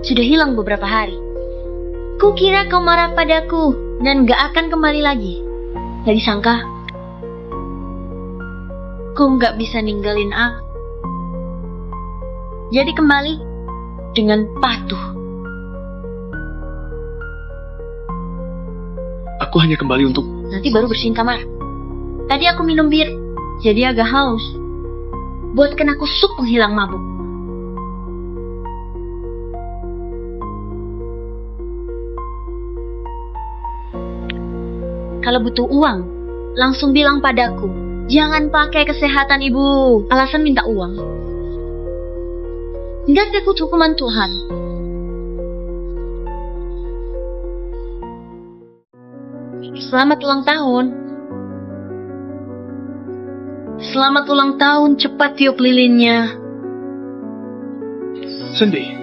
sudah hilang beberapa hari. Kukira kau marah padaku dan gak akan kembali lagi. Gak disangka kau gak bisa ninggalin aku. Jadi kembali dengan patuh. Aku hanya kembali untuk... Nanti baru bersihin kamar. Tadi aku minum bir, jadi agak haus. Buatkan aku sup penghilang mabuk. Kalau butuh uang, langsung bilang padaku. Jangan pakai kesehatan ibu, alasan minta uang. Nggak takut hukuman Tuhan. Selamat ulang tahun. Selamat ulang tahun, cepat tiup lilinnya. Cindy,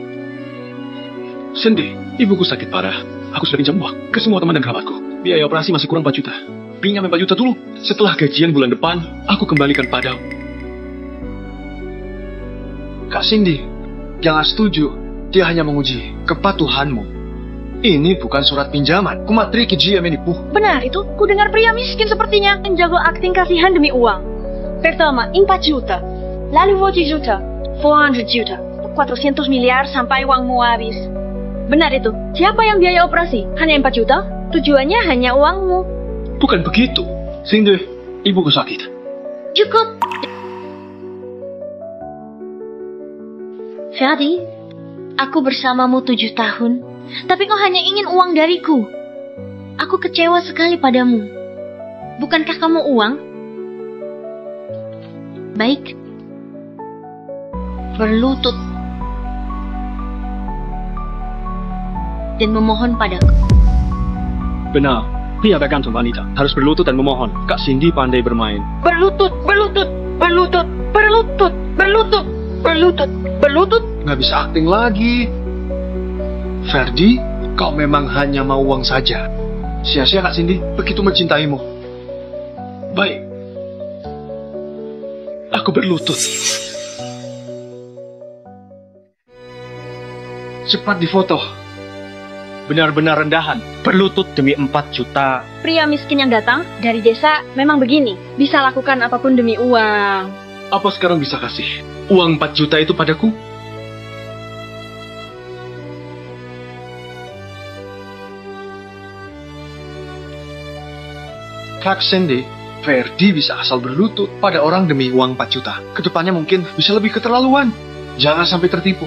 ibuku sakit parah. Aku sudah pinjam uang ke semua teman dan kerabatku. Biaya operasi masih kurang 4 juta. Pinjam 4 juta dulu. Setelah gajian bulan depan, aku kembalikan padamu. Kak Cindy, jangan setuju. Dia hanya menguji kepatuhanmu. Ini bukan surat pinjaman. Kumatriki dia menipu. Benar itu, ku dengar pria miskin sepertinya menjago akting kasihan demi uang. Pertama, 4 juta. Lalu 40 juta. 400 juta. 400 miliar sampai uangmu habis. Benar itu. Siapa yang biaya operasi? Hanya 4 juta? Tujuannya hanya uangmu. Bukan begitu. Cindy, ibuku sakit. Cukup. Ferdi, aku bersamamu 7 tahun. Tapi kau hanya ingin uang dariku. Aku kecewa sekali padamu. Bukankah kamu uang? Baik. Berlutut. Dan memohon padaku. Benar. Pria bergantung wanita harus berlutut dan memohon. Kak Cindy pandai bermain. Berlutut, berlutut, berlutut, berlutut, berlutut, berlutut, berlutut. Nggak bisa akting lagi. Ferdi, kau memang hanya mau uang saja. Sia-sia Kak Cindy begitu mencintaimu. Baik. Aku berlutut. Cepat difoto. Benar-benar rendahan. Berlutut demi 4 juta. Pria miskin yang datang dari desa memang begini. Bisa lakukan apapun demi uang. Apa sekarang bisa kasih uang 4 juta itu padaku? Kak Cindy, Ferdi bisa asal berlutut pada orang demi uang 4 juta. Kedepannya mungkin bisa lebih keterlaluan. Jangan sampai tertipu.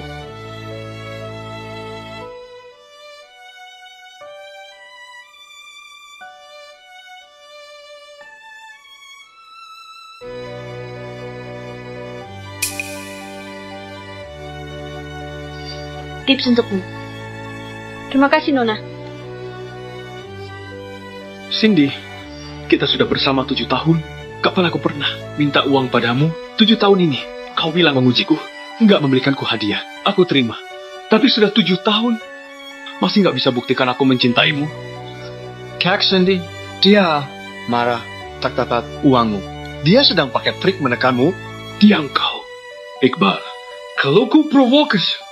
Tips untukmu. Terima kasih, Nona. Cindy, kita sudah bersama 7 tahun. Kapan aku pernah minta uang padamu? 7 tahun ini, kau bilang mengujiku, nggak membelikanku hadiah. Aku terima. Tapi sudah 7 tahun, masih nggak bisa buktikan aku mencintaimu. Kak Cindy, dia marah tak dapat uangmu. Dia sedang pakai trik menekanmu. Diam kau, Iqbal. Kalau kau provokasi,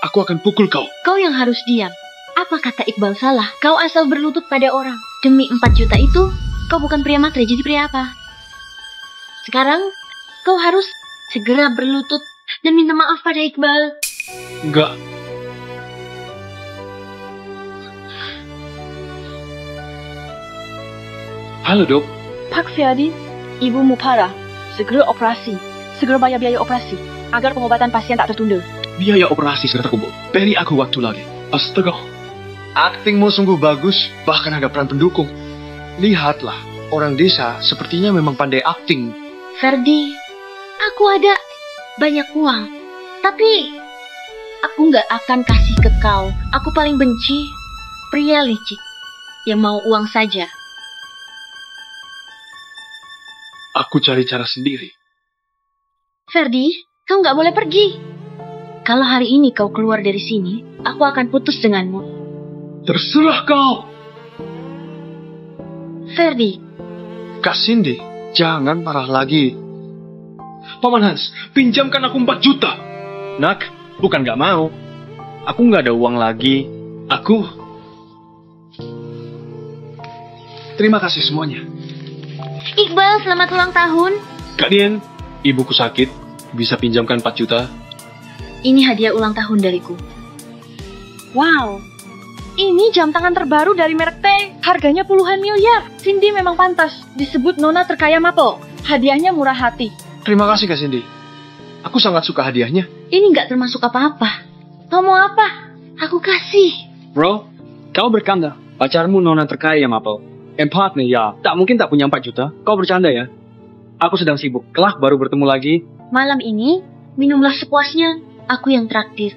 aku akan pukul kau. Kau yang harus diam. Apa kata Iqbal salah? Kau asal berlutut pada orang. Demi 4 juta itu, kau bukan pria matre, jadi pria apa? Sekarang, kau harus segera berlutut dan minta maaf pada Iqbal. Enggak. Halo, Dok. Pak Ferdi, ibumu parah. Segera operasi. Segera bayar biaya operasi. Agar pengobatan pasien tak tertunda. Biaya operasi segera terkumpul. Beri aku waktu lagi. Astaga. Aktingmu sungguh bagus, bahkan ada peran pendukung. Lihatlah, orang desa sepertinya memang pandai akting. Ferdi, aku ada banyak uang. Tapi, aku nggak akan kasih ke kau. Aku paling benci pria licik yang mau uang saja. Aku cari cara sendiri. Ferdi, kau nggak boleh pergi. Kalau hari ini kau keluar dari sini, aku akan putus denganmu. Terserah kau. Ferdi. Kak Cindy, jangan marah lagi. Paman Hans, pinjamkan aku 4 juta. Nak, bukan gak mau. Aku nggak ada uang lagi. Aku... Terima kasih semuanya. Iqbal, selamat ulang tahun. Kak Dian, ibuku sakit. Bisa pinjamkan 4 juta? Ini hadiah ulang tahun dariku. Wow, ini jam tangan terbaru dari merek T. Harganya puluhan miliar. Cindy memang pantas disebut nona terkaya Mapo. Hadiahnya murah hati. Terima kasih Kak Cindy. Aku sangat suka hadiahnya. Ini nggak termasuk apa-apa. Kau mau apa? Aku kasih. Bro, kau bercanda. Pacarmu nona terkaya Mapo. Empat nih ya. Tak mungkin tak punya 4 juta. Kau bercanda ya? Aku sedang sibuk. Kelak baru bertemu lagi. Malam ini, minumlah sepuasnya. Aku yang traktir.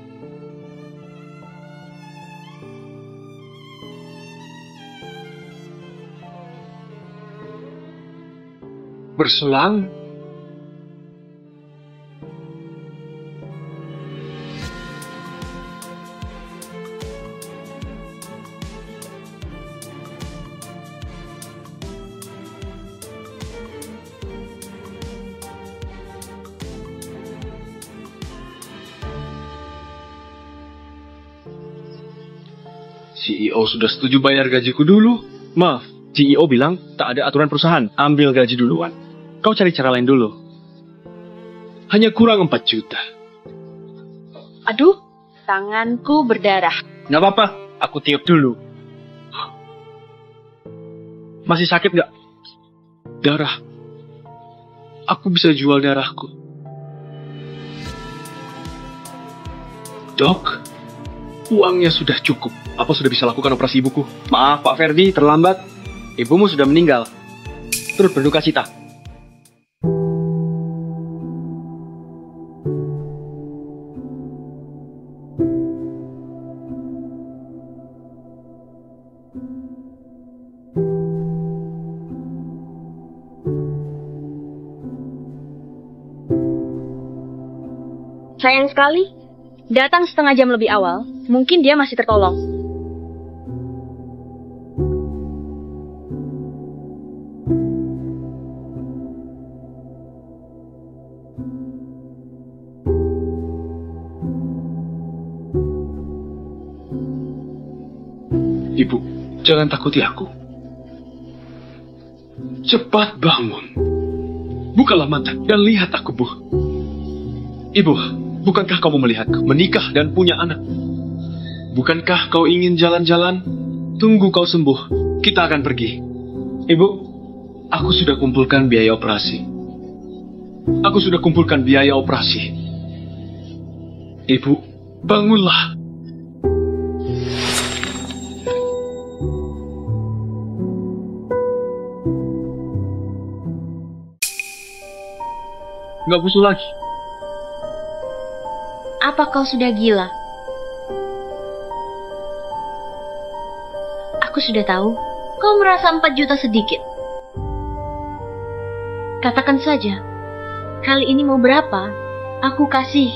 Berselang. CEO sudah setuju bayar gajiku dulu. Maaf, CEO bilang tak ada aturan perusahaan. Ambil gaji duluan. Kau cari cara lain dulu. Hanya kurang 4 juta. Aduh, tanganku berdarah. Nggak apa-apa, aku tiup dulu. Masih sakit nggak? Darah. Aku bisa jual darahku. Dok, uangnya sudah cukup. Apa sudah bisa lakukan operasi ibuku? Maaf Pak Ferdi, terlambat. Ibumu sudah meninggal. Turut berduka cita. Sayang sekali, datang setengah jam lebih awal, mungkin dia masih tertolong. Ibu, jangan takuti aku. Cepat bangun. Bukalah mata dan lihat aku, Bu. Ibu, bukankah kamu melihatku menikah dan punya anak? Bukankah kau ingin jalan-jalan? Tunggu kau sembuh, kita akan pergi. Ibu, aku sudah kumpulkan biaya operasi. Aku sudah kumpulkan biaya operasi. Ibu, bangunlah. Nggak busuk lagi. Apa kau sudah gila? Aku sudah tahu. Kau merasa 4 juta sedikit. Katakan saja. Kali ini mau berapa? Aku kasih.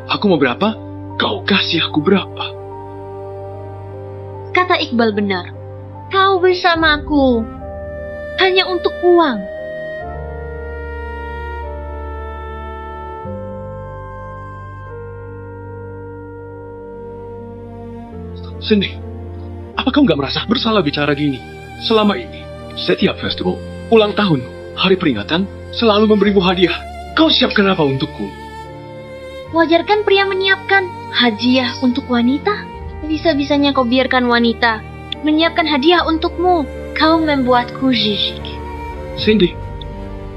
Aku mau berapa? Kau kasih aku berapa? Kata Iqbal benar. Kau bersama aku. Hanya untuk uang. Cindy, apa kau nggak merasa bersalah bicara gini? Selama ini, setiap festival, ulang tahun, hari peringatan, selalu memberimu hadiah. Kau siapkan apa untukku? Wajar kan pria menyiapkan hadiah untuk wanita? Bisa-bisanya kau biarkan wanita menyiapkan hadiah untukmu. Kau membuatku jijik. Cindy,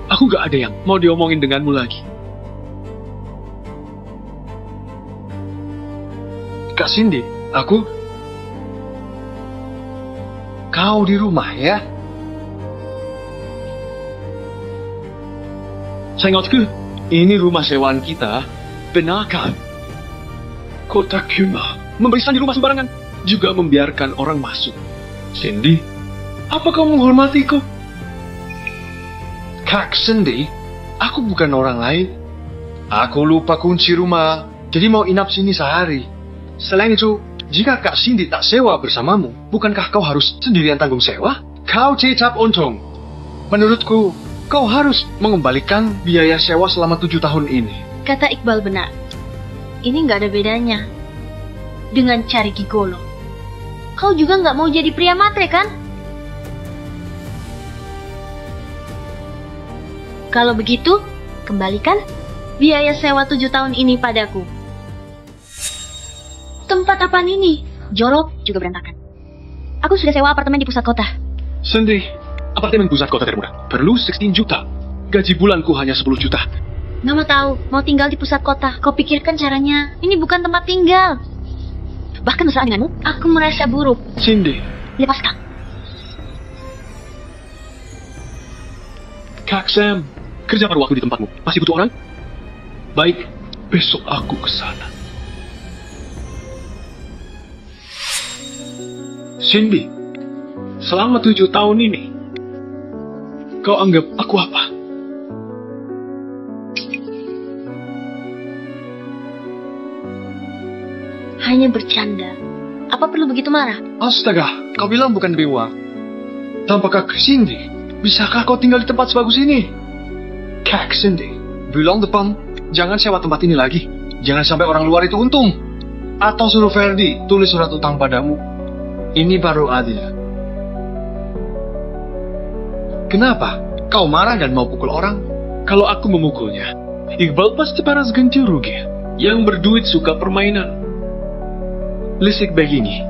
aku nggak ada yang mau diomongin denganmu lagi. Kak Cindy, aku... Kau di rumah ya? Sayangku, ini rumah sewaan kita. Benarkan? Kota Kuma memberi di rumah sembarangan, juga membiarkan orang masuk. Cindy, apa kau menghormatiku? Kak Cindy, aku bukan orang lain. Aku lupa kunci rumah, jadi mau inap sini sehari. Selain itu, jika Kak Cindy tak sewa bersamamu, bukankah kau harus sendirian tanggung sewa? Kau tetap untung. Menurutku, kau harus mengembalikan biaya sewa selama 7 tahun ini. Kata Iqbal benar. Ini nggak ada bedanya. dengan cari gigolo. Kau juga nggak mau jadi pria matre kan? Kalau begitu, kembalikan biaya sewa 7 tahun ini padaku. Tempat apaan ini? Jorok juga berantakan. Aku sudah sewa apartemen di pusat kota. Cindy, apartemen pusat kota termurah. Perlu 16 juta. Gaji bulanku hanya 10 juta. Nggak mau tahu, mau tinggal di pusat kota. Kau pikirkan caranya. Ini bukan tempat tinggal. Bahkan mesra denganmu, aku merasa buruk. Cindy, Lepaskan. Kak Sam, kerja paruh waktu di tempatmu. Masih butuh orang? Baik, besok aku ke sana. Cindy, selama 7 tahun ini, kau anggap aku apa? Hanya bercanda. Apa perlu begitu marah? Astaga, kau bilang bukan demi uang. Tanpa Kak Cindy, bisakah kau tinggal di tempat sebagus ini? Kak Cindy, Bulan depan, jangan sewa tempat ini lagi. Jangan sampai orang luar itu untung. Atau suruh Ferdi tulis surat utang padamu. Ini baru adil. Kenapa? Kau marah dan mau pukul orang? kalau aku memukulnya, Iqbal pasti panas ganti rugi. Yang berduit suka permainan. Listrik begini,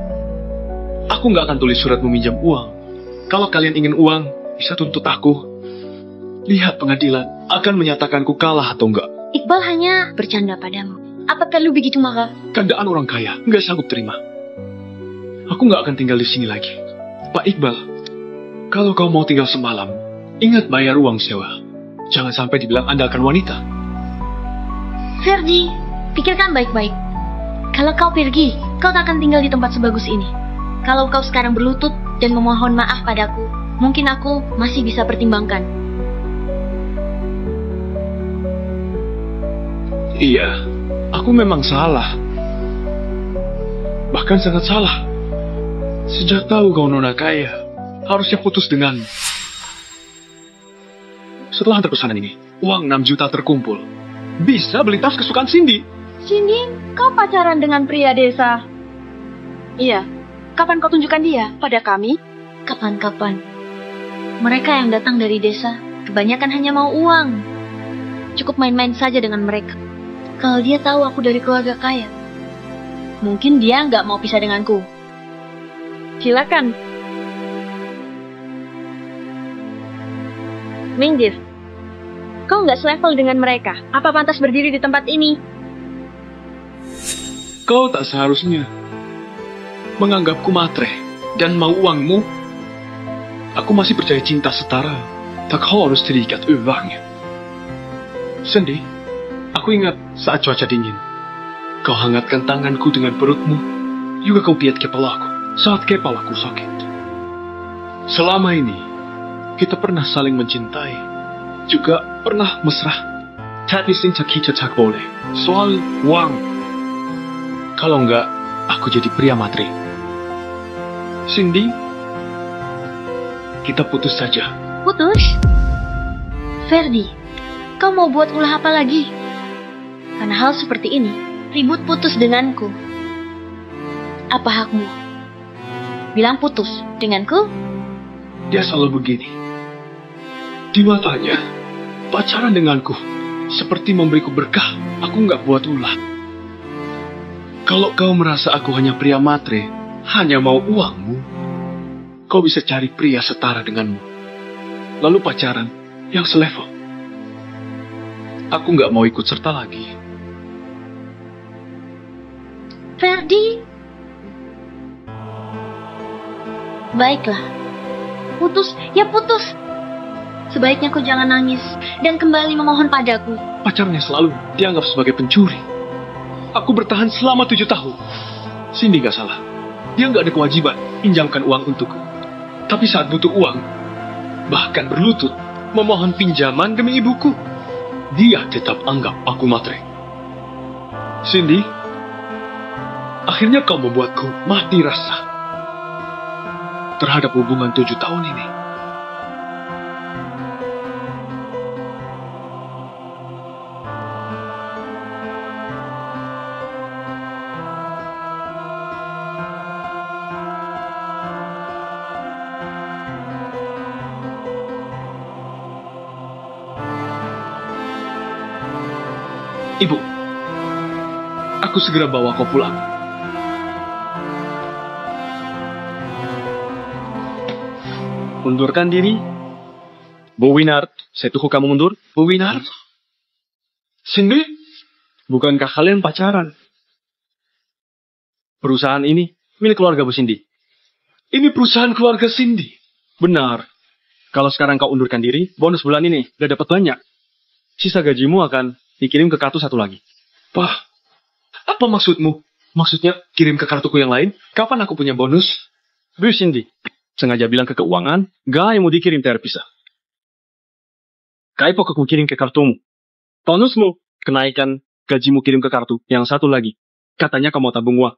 aku nggak akan tulis surat meminjam uang. Kalau kalian ingin uang, bisa tuntut aku. Lihat pengadilan akan menyatakanku kalah atau enggak. Iqbal hanya bercanda padamu. Apa perlu begitu marah? Keadaan orang kaya nggak sanggup terima. Aku nggak akan tinggal di sini lagi. Pak Iqbal, kalau kau mau tinggal semalam, ingat bayar uang sewa. Jangan sampai dibilang andalkan wanita. Ferdi, pikirkan baik-baik. Kalau kau pergi, kau tak akan tinggal di tempat sebagus ini. Kalau kau sekarang berlutut dan memohon maaf padaku, mungkin aku masih bisa pertimbangkan. Iya, aku memang salah. Bahkan sangat salah. Sejak tahu kau nona kaya, harusnya putus denganmu. Setelah antar pesanan ini, uang 6 juta terkumpul. Bisa beli tas kesukaan Cindy. Cindy, kau pacaran dengan pria desa? Iya. Kapan kau tunjukkan dia pada kami? Kapan-kapan. Mereka yang datang dari desa, kebanyakan hanya mau uang. Cukup main-main saja dengan mereka. Kalau dia tahu aku dari keluarga kaya, mungkin dia nggak mau pisah denganku. Silakan. Minggir. Kau nggak selevel dengan mereka. Apa pantas berdiri di tempat ini? Kau tak seharusnya menganggapku matre dan mau uangmu. Aku masih percaya cinta setara. Tak harus terikat uangnya. Cindy, aku ingat saat cuaca dingin. Kau hangatkan tanganku dengan perutmu. Juga kau piat kepalaku saat kepalaku sakit. Selama ini, kita pernah saling mencintai. Juga pernah mesra. Tapi cinta kita tak boleh. Soal uang. Kalau enggak, aku jadi pria matre. Cindy, kita putus saja. Putus? Ferdi, kau mau buat ulah apa lagi? Karena hal seperti ini, ribut putus denganku. Apa hakmu? Bilang putus denganku? Dia selalu begini. Di matanya, pacaran denganku seperti memberiku berkah. Aku nggak buat ulah. Kalau kau merasa aku hanya pria matre, hanya mau uangmu, kau bisa cari pria setara denganmu. Lalu pacaran yang selevel. Aku nggak mau ikut serta lagi. Ferdi? Baiklah. Putus, ya putus. Sebaiknya kau jangan nangis dan kembali memohon padaku. Pacarnya selalu dianggap sebagai pencuri. Aku bertahan selama 7 tahun. Cindy gak salah. Dia gak ada kewajiban pinjamkan uang untukku. Tapi saat butuh uang, bahkan berlutut, memohon pinjaman demi ibuku, dia tetap anggap aku matre. Cindy, akhirnya kau membuatku mati rasa terhadap hubungan 7 tahun ini. Ibu, aku segera bawa kau pulang. Undurkan diri. Bu Winard, saya tunggu kamu mundur. Bu Winard? Cindy? Bukankah kalian pacaran? Perusahaan ini milik keluarga Bu Cindy. Ini perusahaan keluarga Cindy. Benar. Kalau sekarang kau undurkan diri, bonus bulan ini udah dapat banyak. Sisa gajimu akan dikirim ke kartu satu lagi. Pak, apa maksudmu? Maksudnya kirim ke kartuku yang lain? Kapan aku punya bonus? Bu Cindy, sengaja bilang ke keuangan, gak yang mau dikirim terpisah. Kai pokok mau kirim ke kartumu. Bonusmu, kenaikan gajimu kirim ke kartu. Yang satu lagi, katanya kau mau tabung uang.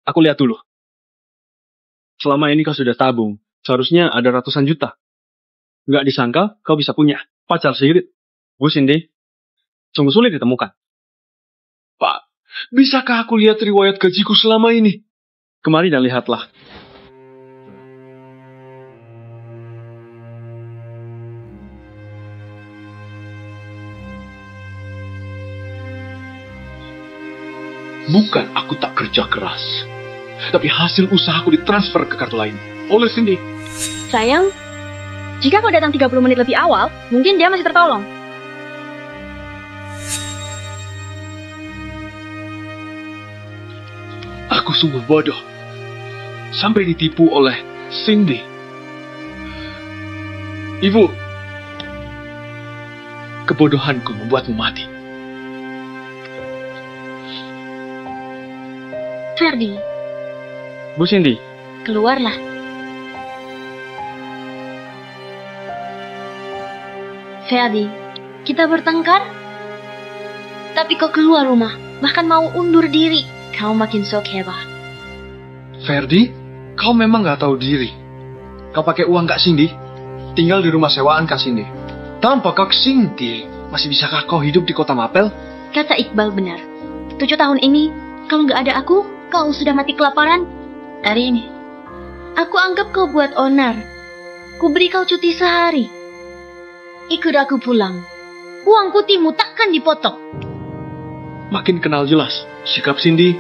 Aku lihat dulu. Selama ini kau sudah tabung, seharusnya ada ratusan juta. Gak disangka kau bisa punya pacar sirit. Bu Cindy, sungguh sulit ditemukan. Pak, bisakah aku lihat riwayat gajiku selama ini? Kemari dan lihatlah. Bukan aku tak kerja keras, tapi hasil usahaku ditransfer ke kartu lain oleh Cindy. Sayang, jika kau datang 30 menit lebih awal, mungkin dia masih tertolong. Aku sungguh bodoh, sampai ditipu oleh Cindy. Ibu, kebodohanku membuatmu mati. Ferdi, Bu Cindy, keluarlah. Ferdi, kita bertengkar? Tapi kau keluar rumah, bahkan mau undur diri. Kau makin sok hebat. Ferdi, kau memang gak tahu diri. Kau pakai uang Kak Cindy, tinggal di rumah sewaan Kak Cindy. Tanpa Kak Cindy, masih bisakah kau hidup di kota Mapel? Kata Iqbal benar. 7 tahun ini, kalau nggak ada aku, kau sudah mati kelaparan. Hari ini, aku anggap kau buat onar. Ku beri kau cuti sehari. Ikut aku pulang. Uang putihmu takkan dipotong. Makin kenal jelas sikap Cindy,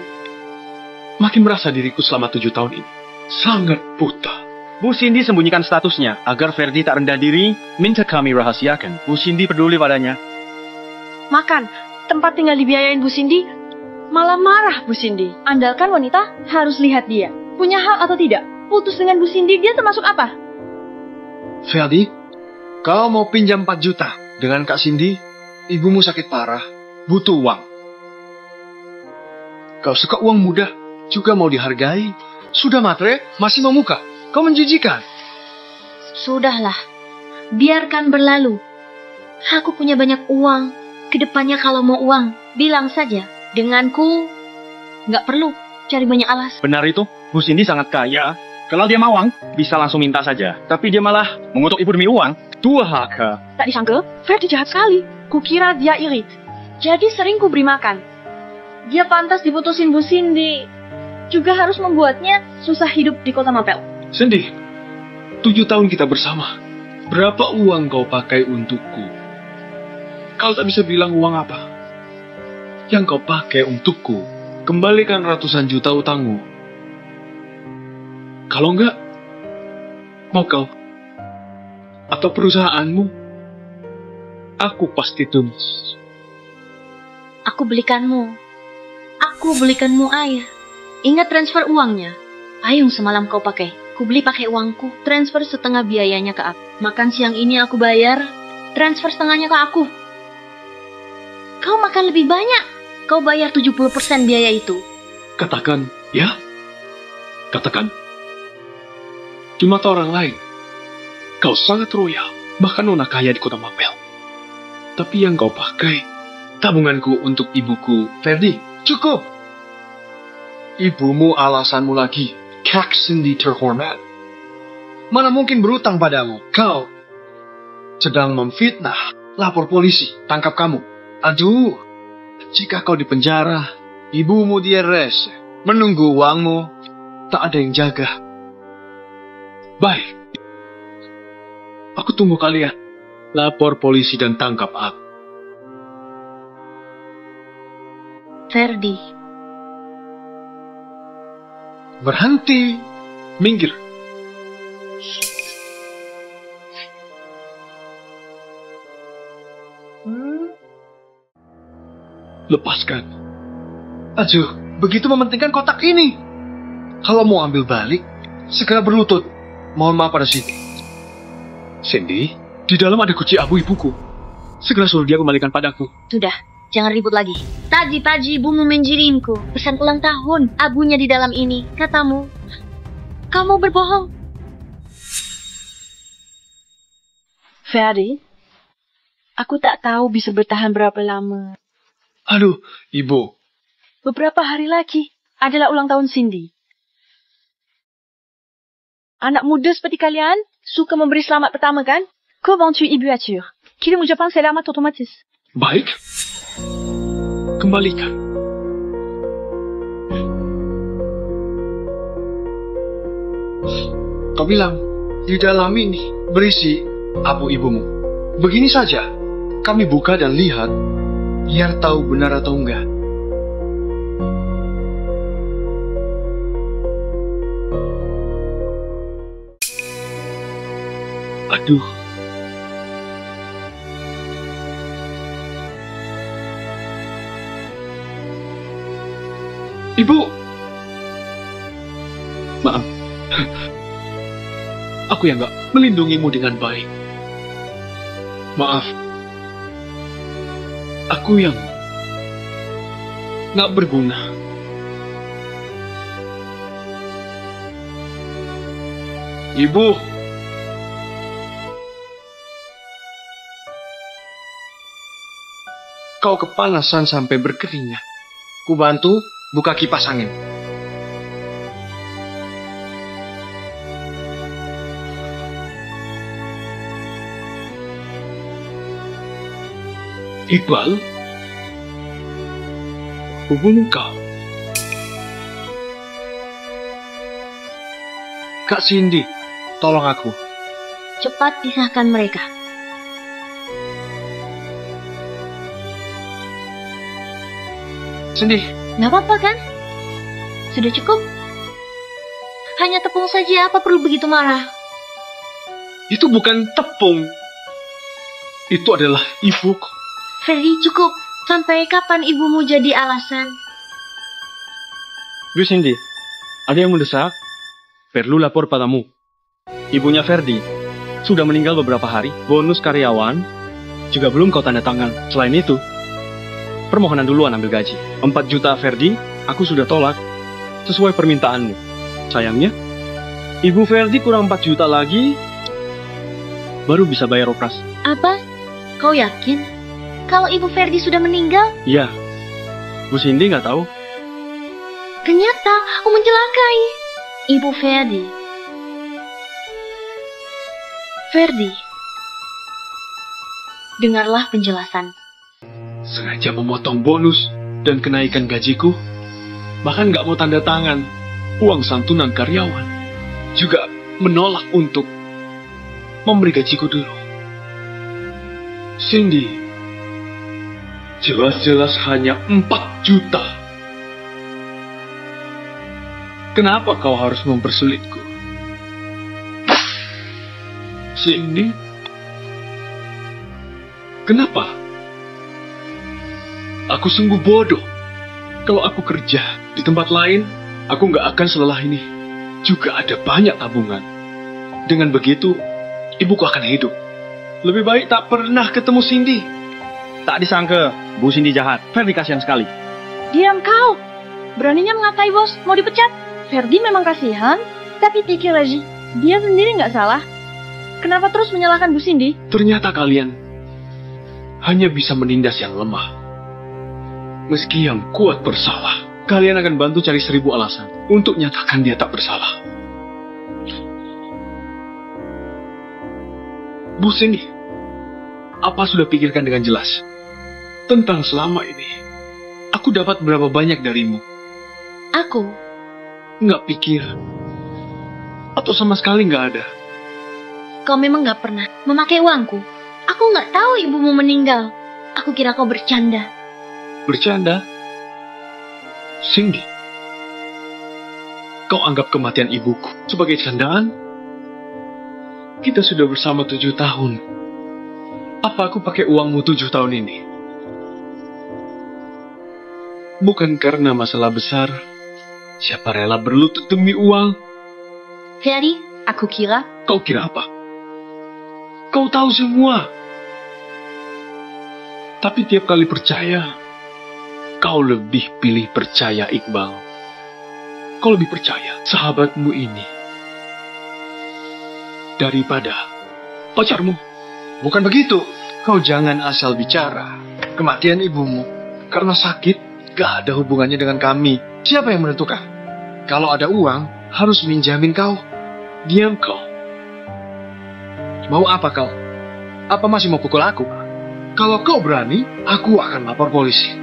makin merasa diriku selama 7 tahun ini sangat buta. Bu Cindy sembunyikan statusnya agar Ferdi tak rendah diri, minta kami rahasiakan. Bu Cindy peduli padanya. Makan, tempat tinggal dibiayain Bu Cindy, malah marah Bu Cindy. Andalkan wanita harus lihat dia. Punya hak atau tidak? Putus dengan Bu Cindy, dia termasuk apa? Ferdi, kau mau pinjam 4 juta dengan Kak Cindy? Ibumu sakit parah, butuh uang. Kau suka uang mudah, juga mau dihargai. Sudah matre, masih mau muka. Kau menjijikan. Sudahlah, biarkan berlalu. Aku punya banyak uang. Kedepannya kalau mau uang, bilang saja. Denganku, nggak perlu cari banyak alas. Benar itu, Bu Cindy sangat kaya. Kalau dia mau uang, bisa langsung minta saja. Tapi dia malah mengutuk ibu demi uang. Durhaka. Tak disangka, Ferdi jahat sekali. Kukira dia iri. Jadi sering kuberi makan. Dia pantas diputusin Bu Cindy. Juga harus membuatnya susah hidup di kota Mapel. Cindy, 7 tahun kita bersama. Berapa uang kau pakai untukku? Kau tak bisa bilang uang apa. Yang kau pakai untukku, kembalikan ratusan juta utangmu. Kalau enggak, mau kau atau perusahaanmu, aku pasti tumis. Aku belikanmu. Aku belikanmu air. Ingat transfer uangnya. Payung semalam kau pakai. Ku beli pakai uangku. Transfer setengah biayanya ke aku. Makan siang ini aku bayar. Transfer setengahnya ke aku. Kau makan lebih banyak. Kau bayar 70% biaya itu. Katakan, ya? Katakan. Di mata orang lain, kau sangat royal. Bahkan nona kaya di kota Mapel. Tapi yang kau pakai, tabunganku untuk ibuku. Ferdi, cukup. Ibumu alasanmu lagi. Kak Cindy terhormat. Mana mungkin berutang padamu? Kau sedang memfitnah. Lapor polisi, tangkap kamu. Aduh, jika kau dipenjara, ibumu diares, menunggu uangmu, tak ada yang jaga. Baik. Aku tunggu kalian. Lapor polisi dan tangkap aku. Ferdi. Berhenti. Minggir. Lepaskan. Aduh, begitu mementingkan kotak ini. Kalau mau ambil balik, segera berlutut. Mohon maaf pada Cindy. Cindy, di dalam ada kunci abu ibuku. Segera suruh dia kembalikan padaku. Sudah, jangan ribut lagi. Tadi pagi ibumu mengirimku pesan ulang tahun. Abunya di dalam ini. Katamu, kamu berbohong. Ferdi, aku tak tahu bisa bertahan berapa lama. Aduh, Ibu. Beberapa hari lagi adalah ulang tahun Cindy. Anak muda seperti kalian suka memberi selamat pertama kan? Comment tu Ibu Atur? Kirim ucapan selamat otomatis. Baik. Kembalikan. Kau bilang, di dalam ini berisi abu ibumu. Begini saja, kami buka dan lihat, biar tahu benar atau enggak. Aduh. Ibu. Maaf. Aku yang gak melindungimu dengan baik. Maaf. Aku yang gak berguna. Ibu. Kau kepanasan sampai berkeringat. Ku bantu buka kipas angin. Iqbal, hubungi kau. Kak Cindy, tolong aku. Cepat pisahkan mereka. Cindy, Nggak apa-apa kan? Sudah cukup? Hanya tepung saja, apa perlu begitu marah? Itu bukan tepung. Itu adalah ibuku. Ferdi, cukup. Sampai kapan ibumu jadi alasan? Bu Cindy, ada yang mendesak. Perlu lapor padamu. Ibunya Ferdi sudah meninggal beberapa hari. Bonus karyawan juga belum kau tanda tangan. Selain itu, permohonan duluan ambil gaji. 4 juta Ferdi, aku sudah tolak. Sesuai permintaanmu. Sayangnya, Ibu Ferdi kurang 4 juta lagi, baru bisa bayar operasi. Apa? Kau yakin? Kalau ibu Ferdi sudah meninggal? Iya, Bu Cindy nggak tahu. Ternyata aku mencelakai ibu Ferdi. Ferdi, dengarlah penjelasan. Sengaja memotong bonus dan kenaikan gajiku. Bahkan nggak mau tanda tangan uang santunan karyawan. Juga menolak untuk memberi gajiku dulu. Cindy, jelas-jelas hanya 4 juta. Kenapa kau harus mempersulitku? Cindy, kenapa? Aku sungguh bodoh. Kalau aku kerja di tempat lain, aku nggak akan selelah ini. Juga ada banyak tabungan. Dengan begitu, ibuku akan hidup. Lebih baik tak pernah ketemu Cindy. Tak disangka, Bu Cindy jahat. Ferdi kasihan sekali. Diam kau. Beraninya mengatai bos mau dipecat. Ferdi memang kasihan, tapi pikir lagi, dia sendiri nggak salah. Kenapa terus menyalahkan Bu Cindy? Ternyata kalian hanya bisa menindas yang lemah. Meski yang kuat bersalah, kalian akan bantu cari 1000 alasan untuk nyatakan dia tak bersalah. Bu Cindy, apa sudah pikirkan dengan jelas tentang selama ini aku dapat berapa banyak darimu? Aku? Nggak pikir. Atau sama sekali nggak ada? Kau memang nggak pernah memakai uangku. Aku nggak tahu ibumu meninggal. Aku kira kau bercanda. Bercanda? Cindy, kau anggap kematian ibuku sebagai candaan? Kita sudah bersama 7 tahun. Apa aku pakai uangmu 7 tahun ini? Bukan karena masalah besar. Siapa rela berlutut demi uang? Ferdi, aku kira Kau kira apa? Kau tahu semua. Tapi tiap kali percaya, kau lebih pilih percaya Iqbal. Kau lebih percaya sahabatmu ini daripada pacarmu. Bukan begitu. Kau jangan asal bicara. Kematian ibumu karena sakit gak ada hubungannya dengan kami. Siapa yang menentukan? Kalau ada uang, harus minjamin kau. Diam kau. Mau apa kau? Apa masih mau pukul aku? Kalau kau berani, aku akan lapor polisi.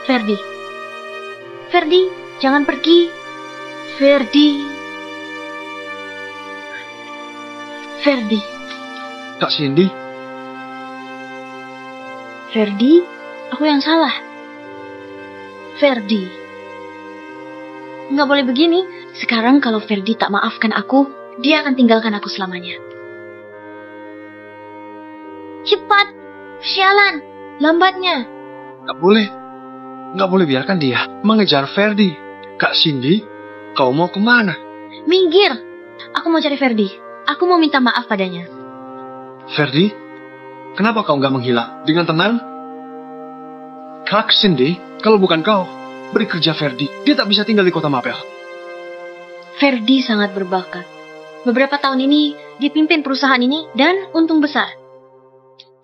Ferdi. Ferdi, jangan pergi. Ferdi. Ferdi. Kak Cindy, Ferdi, aku yang salah. Ferdi. Nggak boleh begini. Sekarang kalau Ferdi tak maafkan aku, dia akan tinggalkan aku selamanya. Cepat. Sialan. Lambatnya. gak boleh. Gak boleh biarkan dia mengejar Ferdi. Kak Cindy, kau mau kemana? Minggir. Aku mau cari Ferdi. Aku mau minta maaf padanya. Ferdi, kenapa kau gak menghilang dengan tenang? Kak Cindy, kalau bukan kau, beri kerja Ferdi. Dia tak bisa tinggal di kota Mapel. Ferdi sangat berbakat. Beberapa tahun ini, dia pimpin perusahaan ini dan untung besar.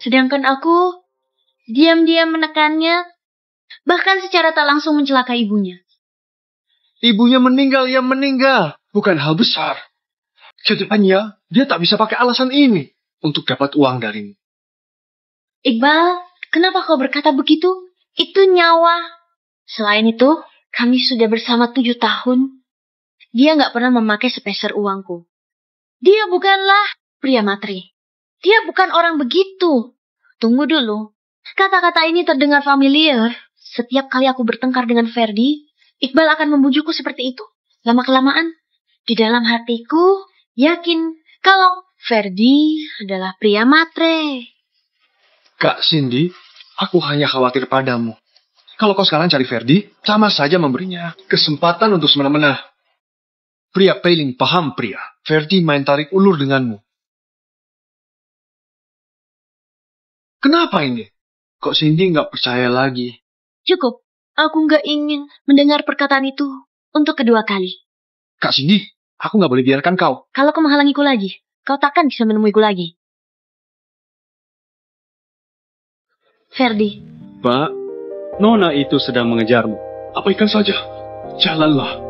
Sedangkan aku, diam-diam menekannya, bahkan secara tak langsung mencelakai ibunya. Ibunya meninggal, ya meninggal. Bukan hal besar. Kedepannya, dia tak bisa pakai alasan ini untuk dapat uang darimu. Iqbal, kenapa kau berkata begitu? Itu nyawa. Selain itu, kami sudah bersama 7 tahun. Dia nggak pernah memakai sepeser uangku. Dia bukanlah pria materi. Dia bukan orang begitu. Tunggu dulu. Kata-kata ini terdengar familiar. Setiap kali aku bertengkar dengan Ferdi, Iqbal akan membujukku seperti itu. Lama-kelamaan, di dalam hatiku, yakin kalau Ferdi adalah pria matre. Kak Cindy, aku hanya khawatir padamu. Kalau kau sekarang cari Ferdi, sama saja memberinya kesempatan untuk semena-mena. Pria paling paham pria. Ferdi main tarik ulur denganmu. Kenapa ini? Kok Cindy nggak percaya lagi? Cukup, aku nggak ingin mendengar perkataan itu untuk kedua kali. Kak Cindy, aku nggak boleh biarkan kau. Kalau kau menghalangiku lagi, kau takkan bisa menemuiku lagi. Ferdi, Pak, Nona itu sedang mengejarmu. Abaikan saja. Jalanlah.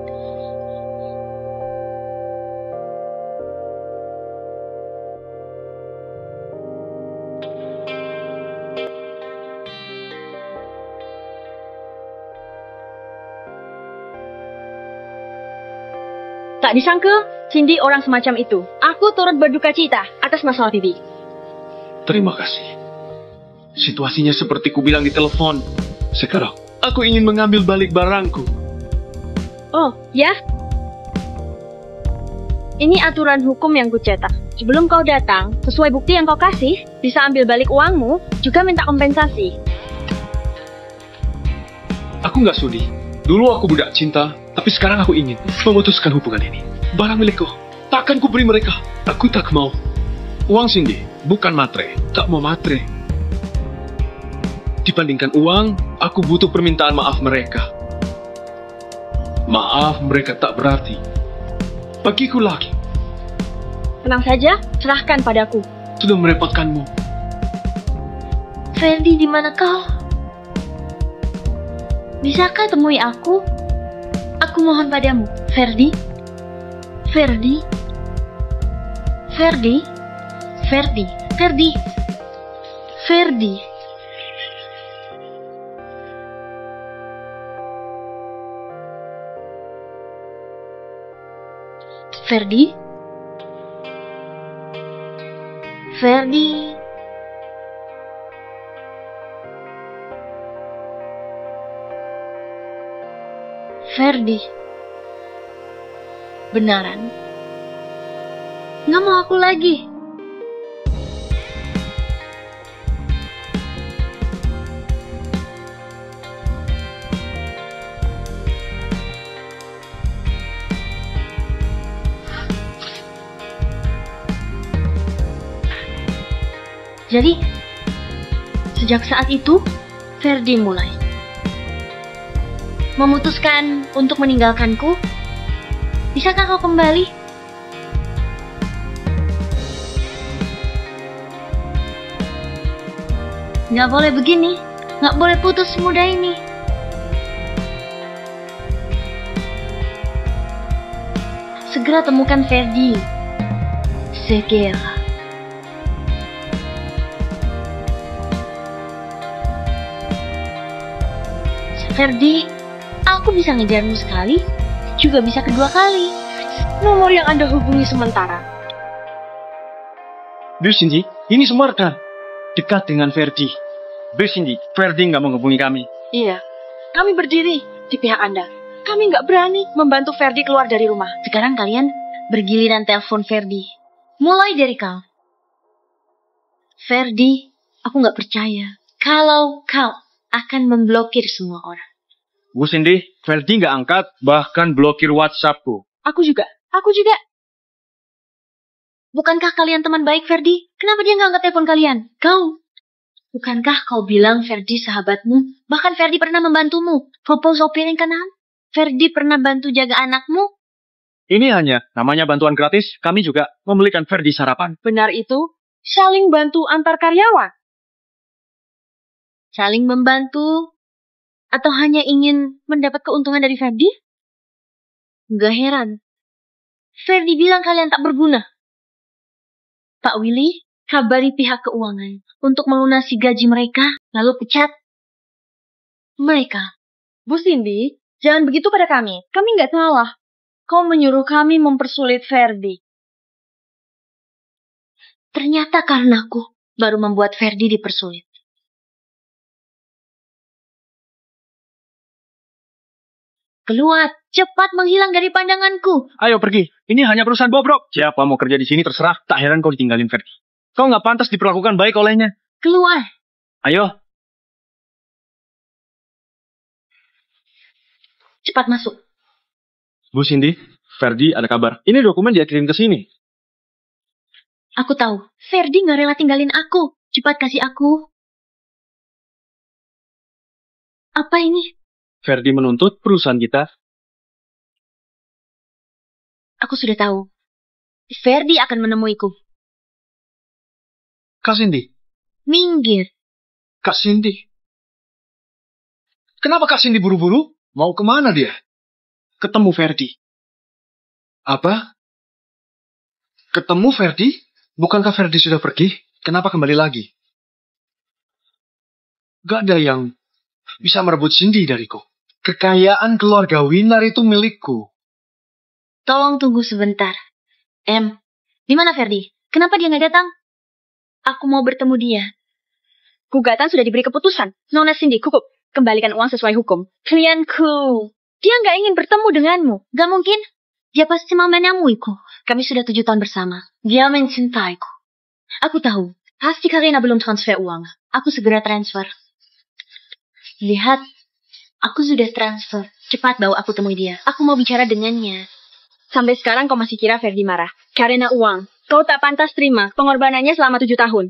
Tak disangka, Cindy orang semacam itu. Aku turut berduka cita atas masalah Bibi. Terima kasih. Situasinya seperti ku bilang di telepon. Sekarang, aku ingin mengambil balik barangku. Oh, ya? Ini aturan hukum yang kucetak. Sebelum kau datang, sesuai bukti yang kau kasih, bisa ambil balik uangmu, juga minta kompensasi. Aku nggak sudi. Dulu aku budak cinta, tapi sekarang aku ingin memutuskan hubungan ini. Barang milikku, takkan ku beri mereka. Aku tak mau. Uang Cindy, bukan matre. Tak mau matre. Dibandingkan uang, aku butuh permintaan maaf mereka. Maaf mereka tak berarti. Bagiku lagi. Tenang saja, serahkan padaku. Sudah merepotkanmu. Ferdi, di mana kau? Bisakah temui aku? Aku mohon padamu, Ferdi. Ferdi. Ferdi. Ferdi. Ferdi. Ferdi. Ferdi. Ferdi. Ferdi. Benaran? Nggak mau aku lagi. Jadi, sejak saat itu, Ferdi mulai memutuskan untuk meninggalkanku. Bisakah kau kembali? Nggak boleh begini, nggak boleh putus semudah ini. Segera temukan Ferdi. Segera. Ferdi, aku bisa ngejarmu sekali, juga bisa kedua kali. Nomor yang Anda hubungi sementara. Bu Cindy, ini Sumarkan. Dekat dengan Ferdi. Bu Cindy, Ferdi nggak menghubungi kami. Iya, kami berdiri di pihak Anda. Kami nggak berani membantu Ferdi keluar dari rumah. Sekarang kalian bergiliran telepon Ferdi. Mulai dari kau. Ferdi, aku nggak percaya kalau kau akan memblokir semua orang. Bu Cindy, Ferdi nggak angkat, bahkan blokir WhatsAppku. Aku juga. Bukankah kalian teman baik, Ferdi? Kenapa dia nggak angkat telepon kalian? Kau. Bukankah kau bilang Ferdi sahabatmu? Bahkan Ferdi pernah membantumu. Proposal piring kanan. Ferdi pernah bantu jaga anakmu. Ini hanya namanya bantuan gratis, kami juga membelikan Ferdi sarapan. Benar itu, saling bantu antar karyawan. Saling membantu? Atau hanya ingin mendapat keuntungan dari Ferdi? Gak heran. Ferdi bilang kalian tak berguna. Pak Willy, kabari pihak keuangan untuk melunasi gaji mereka, lalu pecat mereka. Bu Cindy, jangan begitu pada kami. Kami nggak salah. Kau menyuruh kami mempersulit Ferdi. Ternyata karena aku baru membuat Ferdi dipersulit. Keluar, cepat menghilang dari pandanganku. Ayo pergi, ini hanya perusahaan bobrok. Siapa mau kerja di sini terserah, tak heran kau ditinggalin Ferdi. Kau nggak pantas diperlakukan baik olehnya. Keluar. Ayo. Cepat masuk. Bu Cindy, Ferdi ada kabar. Ini dokumen dia kirim ke sini. Aku tahu, Ferdi nggak rela tinggalin aku. Cepat kasih aku. Apa ini? Ferdi menuntut perusahaan kita. Aku sudah tahu. Ferdi akan menemuiku. Kak Cindy. Minggir. Kak Cindy. Kenapa Kak Cindy buru-buru? Mau kemana dia? Ketemu Ferdi. Apa? Ketemu Ferdi? Bukankah Ferdi sudah pergi? Kenapa kembali lagi? Gak ada yang bisa merebut Cindy dariku. Kekayaan keluarga Winar itu milikku. Tolong tunggu sebentar. Di mana Ferdi? Kenapa dia nggak datang? Aku mau bertemu dia. Gugatan sudah diberi keputusan. Nona Cindy, cukup. Kembalikan uang sesuai hukum. Klienku. Dia nggak ingin bertemu denganmu. Gak mungkin. Dia pasti mau menemuiku. Kami sudah 7 tahun bersama. Dia mencintaiku. Aku tahu. Pasti Karina belum transfer uang. Aku segera transfer. Lihat. Aku sudah transfer. Cepat bawa aku temui dia. Aku mau bicara dengannya. Sampai sekarang kau masih kira Ferdi marah. Karena uang. Kau tak pantas terima pengorbanannya selama 7 tahun.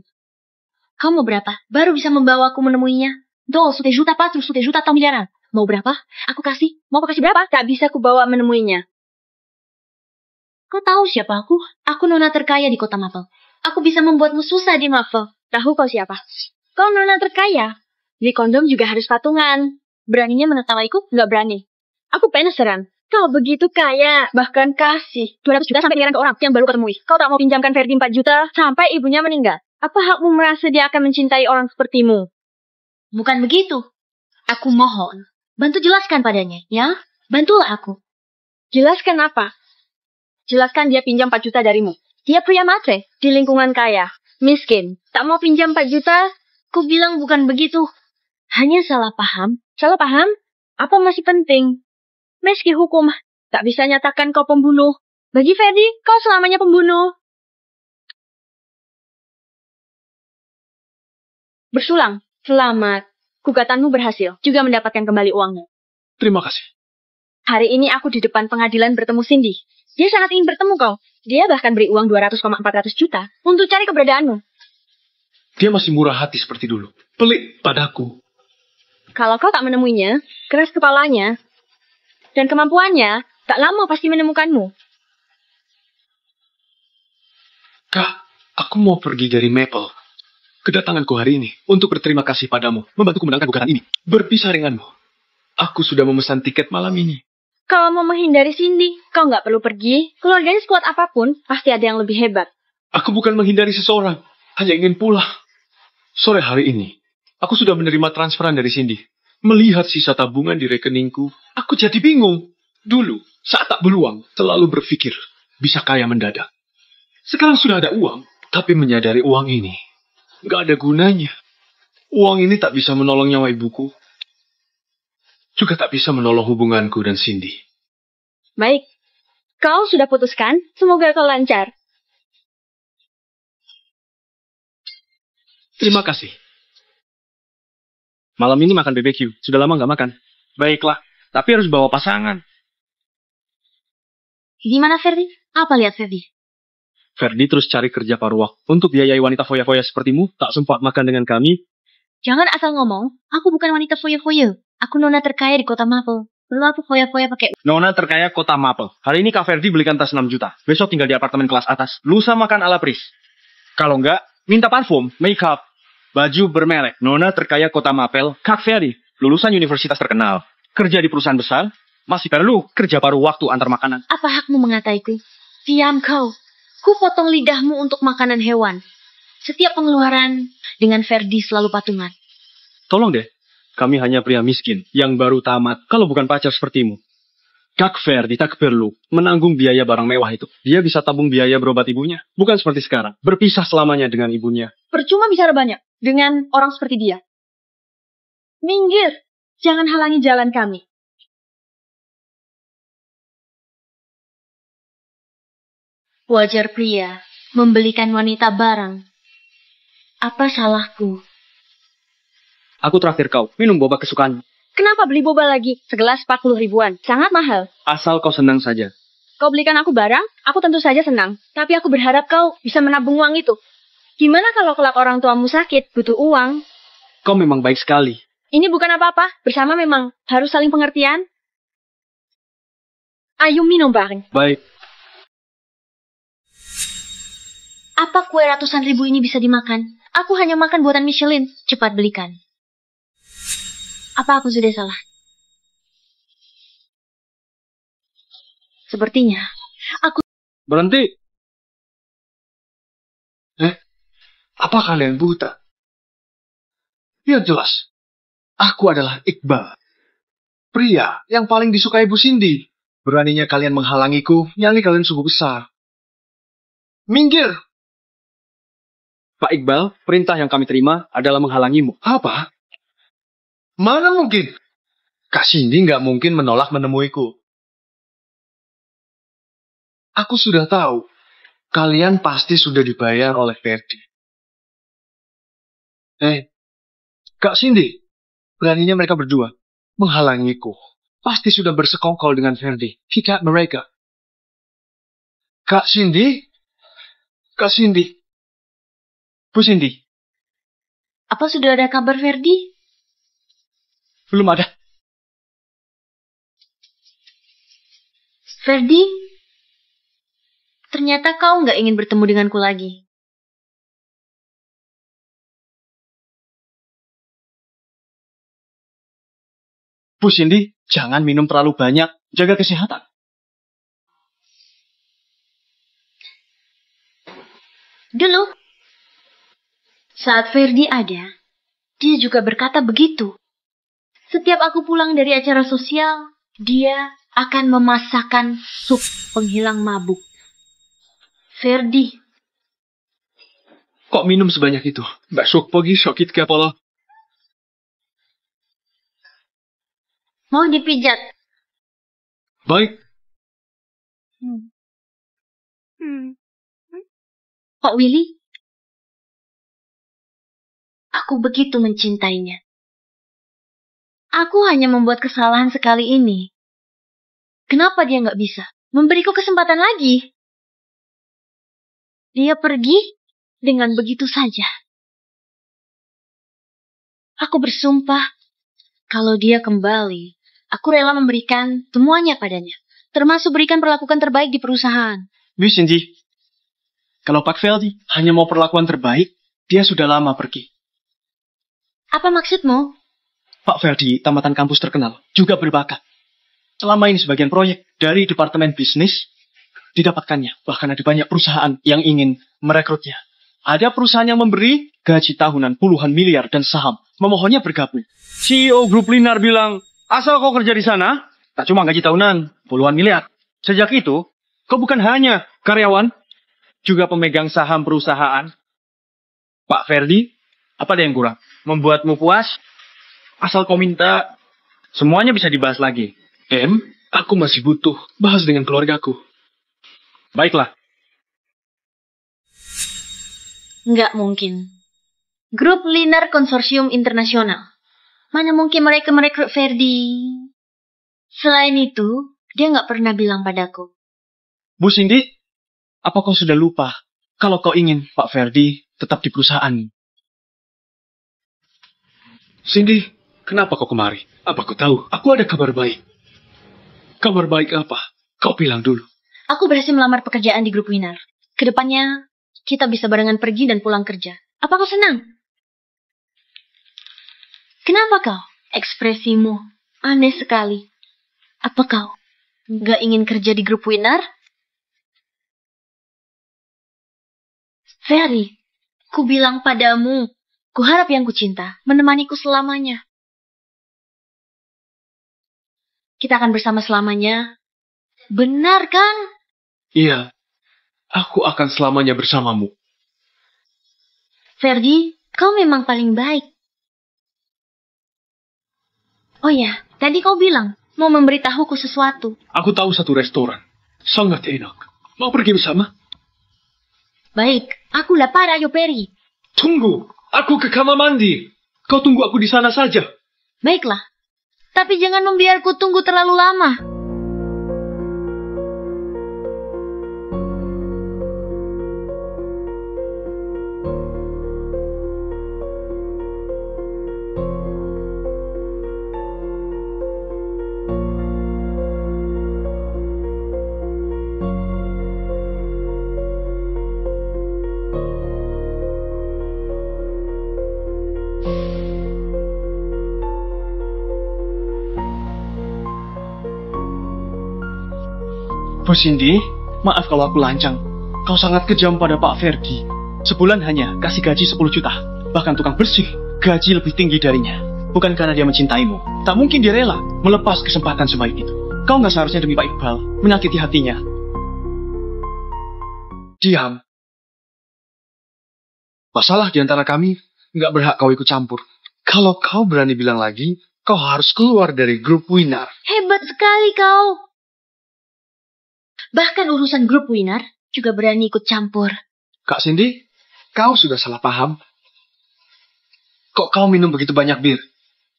Kau mau berapa? Baru bisa membawa aku menemuinya. 2 juta, 4 juta atau miliaran. Mau berapa? Aku kasih. Mau aku kasih berapa? Tak bisa ku bawa menemuinya. Kau tahu siapa aku? Aku nona terkaya di kota Mapel. Aku bisa membuatmu susah di Mapel. Tahu kau siapa? Kau nona terkaya. Beli kondom juga harus patungan. Beraninya menertawaiku? Nggak berani. Aku penasaran. Kau begitu kaya, bahkan kasih 200 juta sampai miliaran ke orang yang baru ketemui. Kau tak mau pinjamkan Ferdi 4 juta sampai ibunya meninggal. Apa hakmu merasa dia akan mencintai orang sepertimu? Bukan begitu. Aku mohon, bantu jelaskan padanya, ya? Bantulah aku. Jelaskan apa? Jelaskan dia pinjam 4 juta darimu. Dia pria matre, di lingkungan kaya, miskin. Tak mau pinjam 4 juta? Ku bilang bukan begitu. Hanya salah paham. Salah paham? Apa masih penting? Meski hukum tak bisa nyatakan kau pembunuh. Bagi Ferdi, kau selamanya pembunuh. Bersulang, selamat. Gugatanmu berhasil, juga mendapatkan kembali uangnya. Terima kasih. Hari ini aku di depan pengadilan bertemu Cindy. Dia sangat ingin bertemu kau. Dia bahkan beri uang 200,400 juta untuk cari keberadaanmu. Dia masih murah hati seperti dulu. Pelik padaku. Kalau kau tak menemuinya, keras kepalanya, dan kemampuannya, tak lama pasti menemukanmu. Kak, aku mau pergi dari Maple. Kedatanganku hari ini untuk berterima kasih padamu, membantuku menangkan gugatan ini. Berpisah denganmu. Aku sudah memesan tiket malam ini. Kalau mau menghindari Cindy, kau nggak perlu pergi. Keluarganya sekuat apapun, pasti ada yang lebih hebat. Aku bukan menghindari seseorang, hanya ingin pulang. Sore hari ini, aku sudah menerima transferan dari Cindy. Melihat sisa tabungan di rekeningku, aku jadi bingung. Dulu, saat tak beruang, selalu berpikir, bisa kaya mendadak. Sekarang sudah ada uang, tapi menyadari uang ini nggak ada gunanya. Uang ini tak bisa menolong nyawa ibuku. Juga tak bisa menolong hubunganku dan Cindy. Baik, kau sudah putuskan, semoga kau lancar. Terima kasih. Malam ini makan BBQ. Sudah lama nggak makan. Baiklah, tapi harus bawa pasangan. Di mana Ferdi? Apa lihat Ferdi? Ferdi terus cari kerja paruh waktu. Untuk biayai wanita foya-foya sepertimu, tak sempat makan dengan kami. Jangan asal ngomong, aku bukan wanita foya-foya. Aku nona terkaya di kota Mapel. Perlu aku foya-foya pakai... Nona terkaya kota Mapel. Hari ini Kak Ferdi belikan tas 6 juta. Besok tinggal di apartemen kelas atas. Lusa makan ala Pris. Kalau enggak, minta parfum, make-up, baju bermerek. Nona terkaya kota Mapel, Kak Ferdi. Lulusan universitas terkenal. Kerja di perusahaan besar. Masih perlu kerja paruh waktu antar makanan. Apa hakmu mengataiku? Diam kau. Ku potong lidahmu untuk makanan hewan. Setiap pengeluaran dengan Ferdi selalu patungan. Tolong deh. Kami hanya pria miskin yang baru tamat kalau bukan pacar sepertimu. Kak Ferdi tak perlu menanggung biaya barang mewah itu. Dia bisa tabung biaya berobat ibunya. Bukan seperti sekarang. Berpisah selamanya dengan ibunya. Percuma bicara banyak dengan orang seperti dia. Minggir. Jangan halangi jalan kami. Wajar pria membelikan wanita barang. Apa salahku? Aku traktir kau. Minum boba kesukaanmu. Kenapa beli boba lagi? Segelas 40 ribuan. Sangat mahal. Asal kau senang saja. Kau belikan aku barang, aku tentu saja senang. Tapi aku berharap kau bisa menabung uang itu. Gimana kalau kelak orang tuamu sakit, butuh uang? Kau memang baik sekali. Ini bukan apa-apa. Bersama memang harus saling pengertian. Ayo minum bareng. Baik. Apa kue ratusan ribu ini bisa dimakan? Aku hanya makan buatan Michelin. Cepat belikan. Apa aku sudah salah? Sepertinya aku... Berhenti. Apa kalian buta? Ya jelas. Aku adalah Iqbal. Pria yang paling disukai Bu Cindy. Beraninya kalian menghalangiku, nyali kalian sungguh besar. Minggir! Pak Iqbal, perintah yang kami terima adalah menghalangimu. Apa? Mana mungkin? Kak Cindy nggak mungkin menolak menemuiku. Aku sudah tahu. Kalian pasti sudah dibayar oleh Ferdi. Kak Cindy, beraninya mereka berdua menghalangiku. Pasti sudah bersekongkol dengan Ferdi. Kita mereka. Kak Cindy? Kak Cindy. Bu Cindy, Apa sudah ada kabar Ferdi? belum ada. Ferdi? Ternyata kau nggak ingin bertemu denganku lagi. Bu Cindy, jangan minum terlalu banyak. Jaga kesehatan. Dulu, saat Ferdi ada, dia juga berkata begitu. Setiap aku pulang dari acara sosial, dia akan memasakkan sup penghilang mabuk. Ferdi. Kok minum sebanyak itu? Besok pagi sakit kepala. Mau dipijat? Baik. Pak Willy? Aku begitu mencintainya. Aku hanya membuat kesalahan sekali ini. Kenapa dia nggak bisa memberiku kesempatan lagi? Dia pergi dengan begitu saja. Aku bersumpah, kalau dia kembali, aku rela memberikan semuanya padanya. Termasuk berikan perlakuan terbaik di perusahaan. Bu Cindy, kalau Pak Ferdi hanya mau perlakuan terbaik, dia sudah lama pergi. Apa maksudmu? Pak Ferdi, tamatan kampus terkenal, juga berbakat. Selama ini sebagian proyek dari departemen bisnis didapatkannya. Bahkan ada banyak perusahaan yang ingin merekrutnya. Ada perusahaan yang memberi gaji tahunan puluhan miliar dan saham memohonnya bergabung. CEO Grup Linar bilang, asal kau kerja di sana, tak cuma gaji tahunan, puluhan miliar. Sejak itu, kau bukan hanya karyawan, juga pemegang saham perusahaan. Pak Ferdi, apa ada yang kurang? Membuatmu puas? Asal kau minta, semuanya bisa dibahas lagi. Aku masih butuh bahas dengan keluargaku. Baiklah. Nggak mungkin. Grup Linar Konsorsium Internasional. Mana mungkin mereka merekrut Ferdi? Selain itu, dia nggak pernah bilang padaku. Bu Cindy, apa kau sudah lupa kalau kau ingin Pak Ferdi tetap di perusahaan? Cindy, kenapa kau kemari? Apa kau tahu? Aku ada kabar baik. Kabar baik apa? Kau bilang dulu. Aku berhasil melamar pekerjaan di Grup Linar. Kedepannya, kita bisa barengan pergi dan pulang kerja. Apa kau senang? Kenapa kau? Ekspresimu aneh sekali. Apa kau nggak ingin kerja di Grup Linar? Ferry, ku bilang padamu, ku harap yang kucinta menemaniku selamanya. Kita akan bersama selamanya. Benar kan? Iya, aku akan selamanya bersamamu. Ferdi, kau memang paling baik. Oh ya, tadi kau bilang mau memberitahuku sesuatu. Aku tahu satu restoran. Sangat enak. Mau pergi bersama? Baik, aku lapar, ayo pergi. Tunggu, aku ke kamar mandi. Kau tunggu aku di sana saja. Baiklah, tapi jangan membiarku tunggu terlalu lama. Bu Cindy, maaf kalau aku lancang. Kau sangat kejam pada Pak Ferdi. Sebulan hanya kasih gaji 10 juta. Bahkan tukang bersih, gaji lebih tinggi darinya. Bukan karena dia mencintaimu. Tak mungkin dia rela melepas kesempatan sebaik itu. Kau nggak seharusnya demi Pak Iqbal menyakiti hatinya. Diam. Masalah di antara kami nggak berhak kau ikut campur. Kalau kau berani bilang lagi, kau harus keluar dari Grup Linar. Hebat sekali kau. Bahkan urusan Grup Linar juga berani ikut campur. Kak Cindy, kau sudah salah paham. Kok kau minum begitu banyak bir?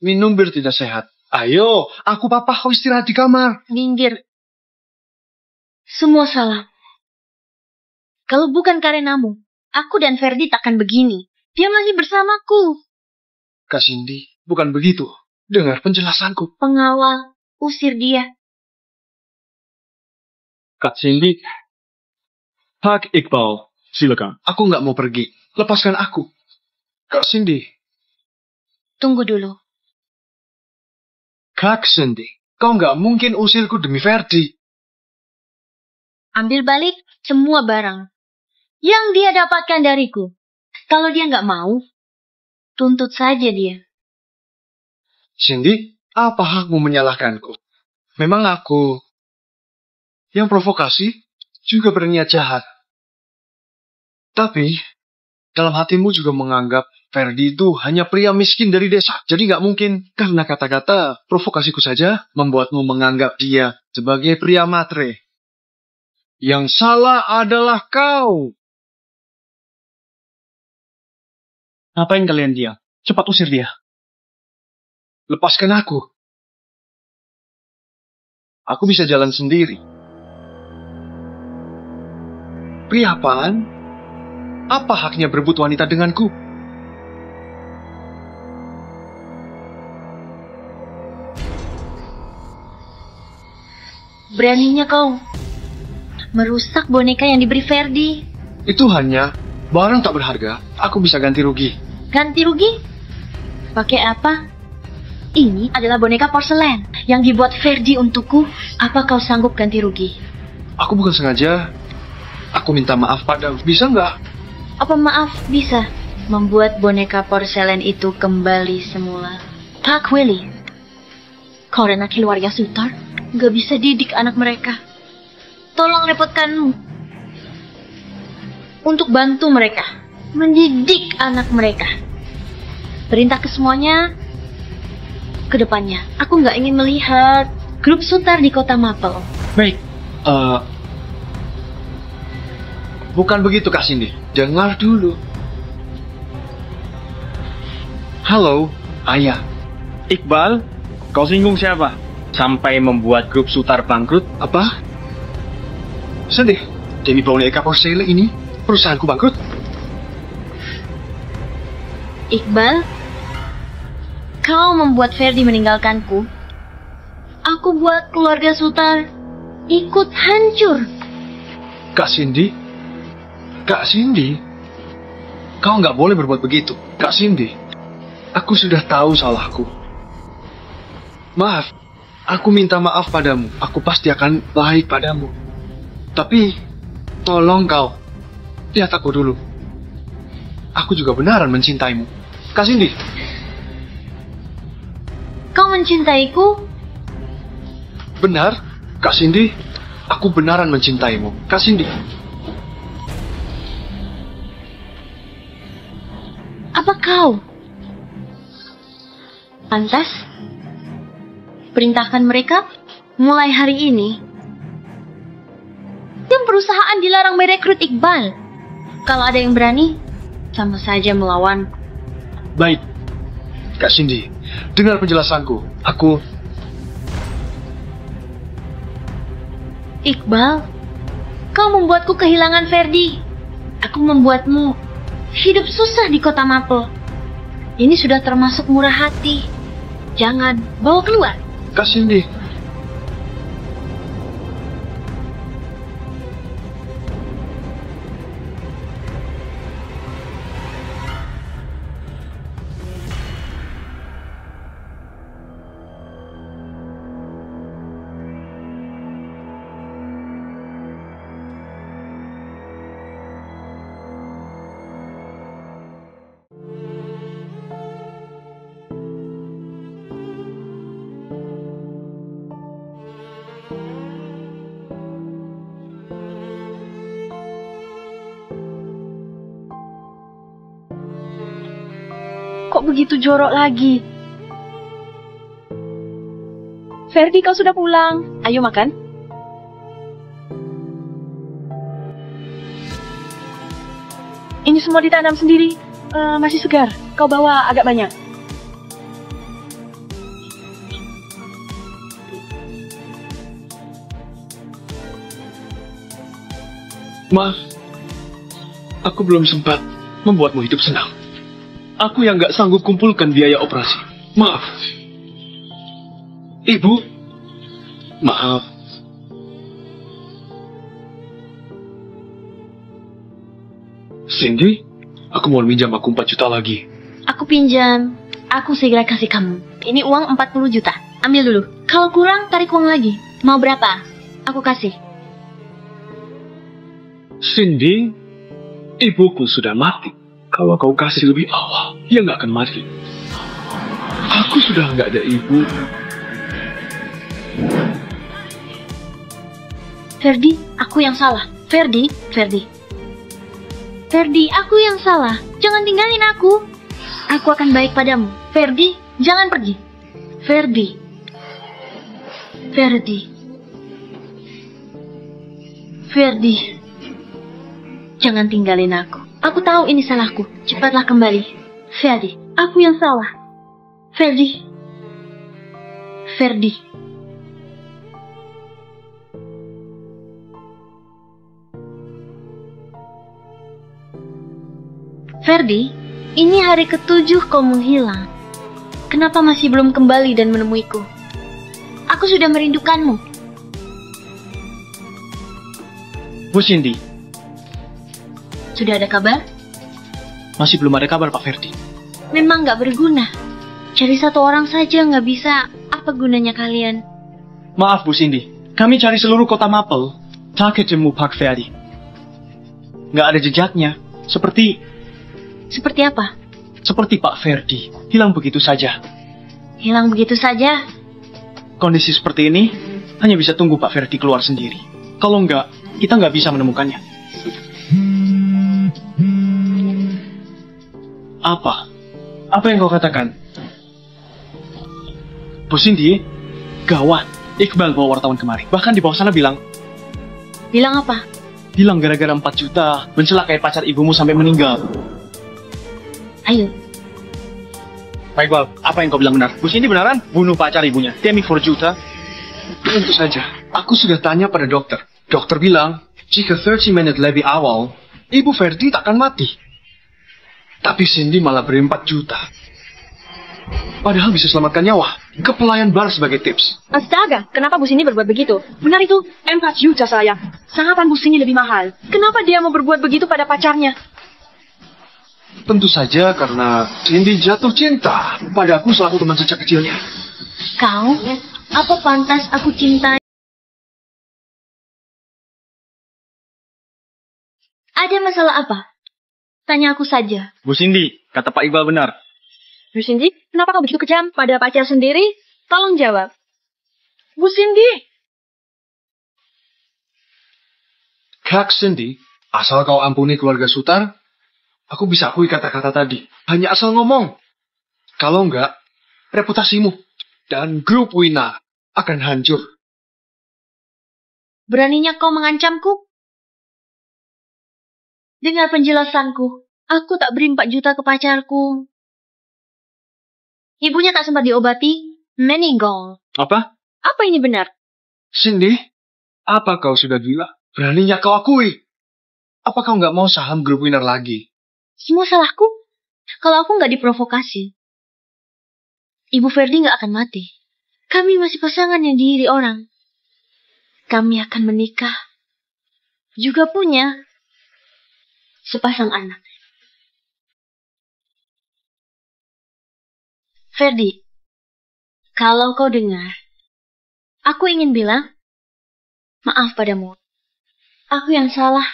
Minum bir tidak sehat. Ayo, aku papa kau istirahat di kamar. Minggir. Semua salah. Kalau bukan karenamu, aku dan Ferdi takkan begini. Dia masih bersamaku. Kak Cindy, bukan begitu. Dengar penjelasanku. Pengawal, usir dia. Kak Cindy, Pak Iqbal, silakan. Aku nggak mau pergi. Lepaskan aku. Kak Cindy. Tunggu dulu. Kak Cindy. Kau nggak mungkin usirku demi Ferdi. Ambil balik semua barang yang dia dapatkan dariku. Kalau dia nggak mau, tuntut saja dia. Cindy, apa hakmu menyalahkanku? Memang aku yang provokasi juga berniat jahat. Tapi, dalam hatimu juga menganggap Ferdi itu hanya pria miskin dari desa. Jadi nggak mungkin karena kata-kata provokasiku saja membuatmu menganggap dia sebagai pria matre. Yang salah adalah kau. Ngapain kalian dia? Cepat usir dia. Lepaskan aku. Aku bisa jalan sendiri. Pria apaan? Apa haknya berebut wanita denganku? Beraninya kau merusak boneka yang diberi Ferdi. Itu hanya barang tak berharga. Aku bisa ganti rugi. Ganti rugi? Pakai apa? Ini adalah boneka porselen yang dibuat Ferdi untukku. Apa kau sanggup ganti rugi? Aku bukan sengaja. Aku minta maaf padamu. Bisa nggak? Apa maaf bisa membuat boneka porselen itu kembali semula? Pak Willy, karena keluarga Sutar nggak bisa didik anak mereka. Tolong repotkanmu untuk bantu mereka mendidik anak mereka. Perintah ke semuanya ke depannya. Aku nggak ingin melihat grup Sutar di kota Mapel. Baik. Bukan begitu, Kak Cindy. Dengar dulu. Halo, ayah. Iqbal, kau singgung siapa? Sampai membuat grup Sutar bangkrut? Apa? Sedih. Demi boneka porselen ini, perusahaanku bangkrut. Iqbal, kau membuat Ferdi meninggalkanku. Aku buat keluarga Sutar ikut hancur. Kak Cindy? Kak Cindy? Kau nggak boleh berbuat begitu. Kak Cindy, aku sudah tahu salahku. Maaf, aku minta maaf padamu. Aku pasti akan baik padamu. Tapi, tolong kau, lihat aku dulu. Aku juga benaran mencintaimu. Kak Cindy. Kau mencintaiku? Benar, Kak Cindy. Aku benaran mencintaimu. Kak Cindy. Apa kau? Pantas? Perintahkan mereka mulai hari ini. Dan perusahaan dilarang merekrut Iqbal. Kalau ada yang berani, sama saja melawan. Baik, Kak Cindy. Dengar penjelasanku. Aku... Iqbal, kau membuatku kehilangan Ferdi. Aku membuatmu hidup susah di kota Mapel. Ini sudah termasuk murah hati. Jangan bawa keluar. Kak Cindy. Kok begitu jorok lagi? Ferdi, kau sudah pulang. Ayo makan. Ini semua ditanam sendiri. Masih segar. Kau bawa agak banyak. Maaf, aku belum sempat membuatmu hidup senang. Aku yang gak sanggup kumpulkan biaya operasi. Maaf. Ibu, maaf. Cindy, aku mau minjam aku 4 juta lagi. Aku pinjam. Aku segera kasih kamu. Ini uang 40 juta. Ambil dulu. Kalau kurang, tarik uang lagi. Mau berapa? Aku kasih. Cindy, ibuku sudah mati. Kalau kau kasih lebih awal, dia nggak akan mati. Aku sudah nggak ada ibu. Ferdi, aku yang salah. Ferdi, aku yang salah. Jangan tinggalin aku. Aku akan baik padamu. Ferdi, jangan pergi. Ferdi. Jangan tinggalin aku. Aku tahu ini salahku. Cepatlah kembali. Ferdi, aku yang salah. Ferdi. Ferdi, ini hari ke-7 kau menghilang. Kenapa masih belum kembali dan menemuiku? Aku sudah merindukanmu. Bu Cindy, Sudah ada kabar? masih belum ada kabar Pak Ferdi. Memang nggak berguna. Cari satu orang saja nggak bisa. Apa gunanya kalian? Maaf Bu Cindy, kami cari seluruh kota Mapel, tak ketemu Pak Ferdi. Nggak ada jejaknya, seperti Apa? seperti Pak Ferdi, hilang begitu saja. Hilang begitu saja? Kondisi seperti ini hanya bisa tunggu Pak Ferdi keluar sendiri. Kalau nggak, kita nggak bisa menemukannya. Apa? Apa yang kau katakan? Bu Cindy, gawat. Iqbal bawa wartawan kemari. Bahkan di bawah sana bilang Apa? Bilang gara-gara 4 juta mencelakai pacar ibumu sampai meninggal. Ayo, Pak Iqbal, apa yang kau bilang benar? Bu Cindy beneran bunuh pacar ibunya. Demi 4 juta. Tentu saja. Aku sudah tanya pada dokter. Dokter bilang, jika 30 menit lebih awal, Ibu Ferdi takkan mati. Tapi Cindy malah beri 4 juta. Padahal bisa selamatkan nyawa. Ke pelayan bar sebagai tips. Astaga, kenapa Bu Cindy berbuat begitu? Benar itu, 4 juta sayang. Sangatan Bu Cindy lebih mahal. Kenapa dia mau berbuat begitu pada pacarnya? Tentu saja karena Cindy jatuh cinta padaku selaku teman sejak kecilnya. kau? Apa pantas aku cintai? Ada masalah apa? Tanya aku saja. Bu Cindy, kata Pak Iqbal benar. Bu Cindy, kenapa kau begitu kejam pada pacar sendiri? Tolong jawab. Bu Cindy. Kak Cindy, asal kau ampuni keluarga Sutar, aku bisa akui kata-kata tadi. Hanya asal ngomong. Kalau enggak, reputasimu dan grup Wina akan hancur. Beraninya kau mengancamku? Dengar penjelasanku. Aku tak beri 4 juta ke pacarku. Ibunya tak sempat diobati, meninggal. Apa? Apa ini benar? Cindy, apa kau sudah gila? Beraninya kau akui. Apa kau nggak mau saham grup Winner lagi? Semua salahku? Kalau aku nggak diprovokasi, Ibu Ferdi nggak akan mati. Kami masih pasangan yang diiri orang. Kami akan menikah. Juga punya sepasang anak. Ferdi, kalau kau dengar, aku ingin bilang maaf padamu. Aku yang salah.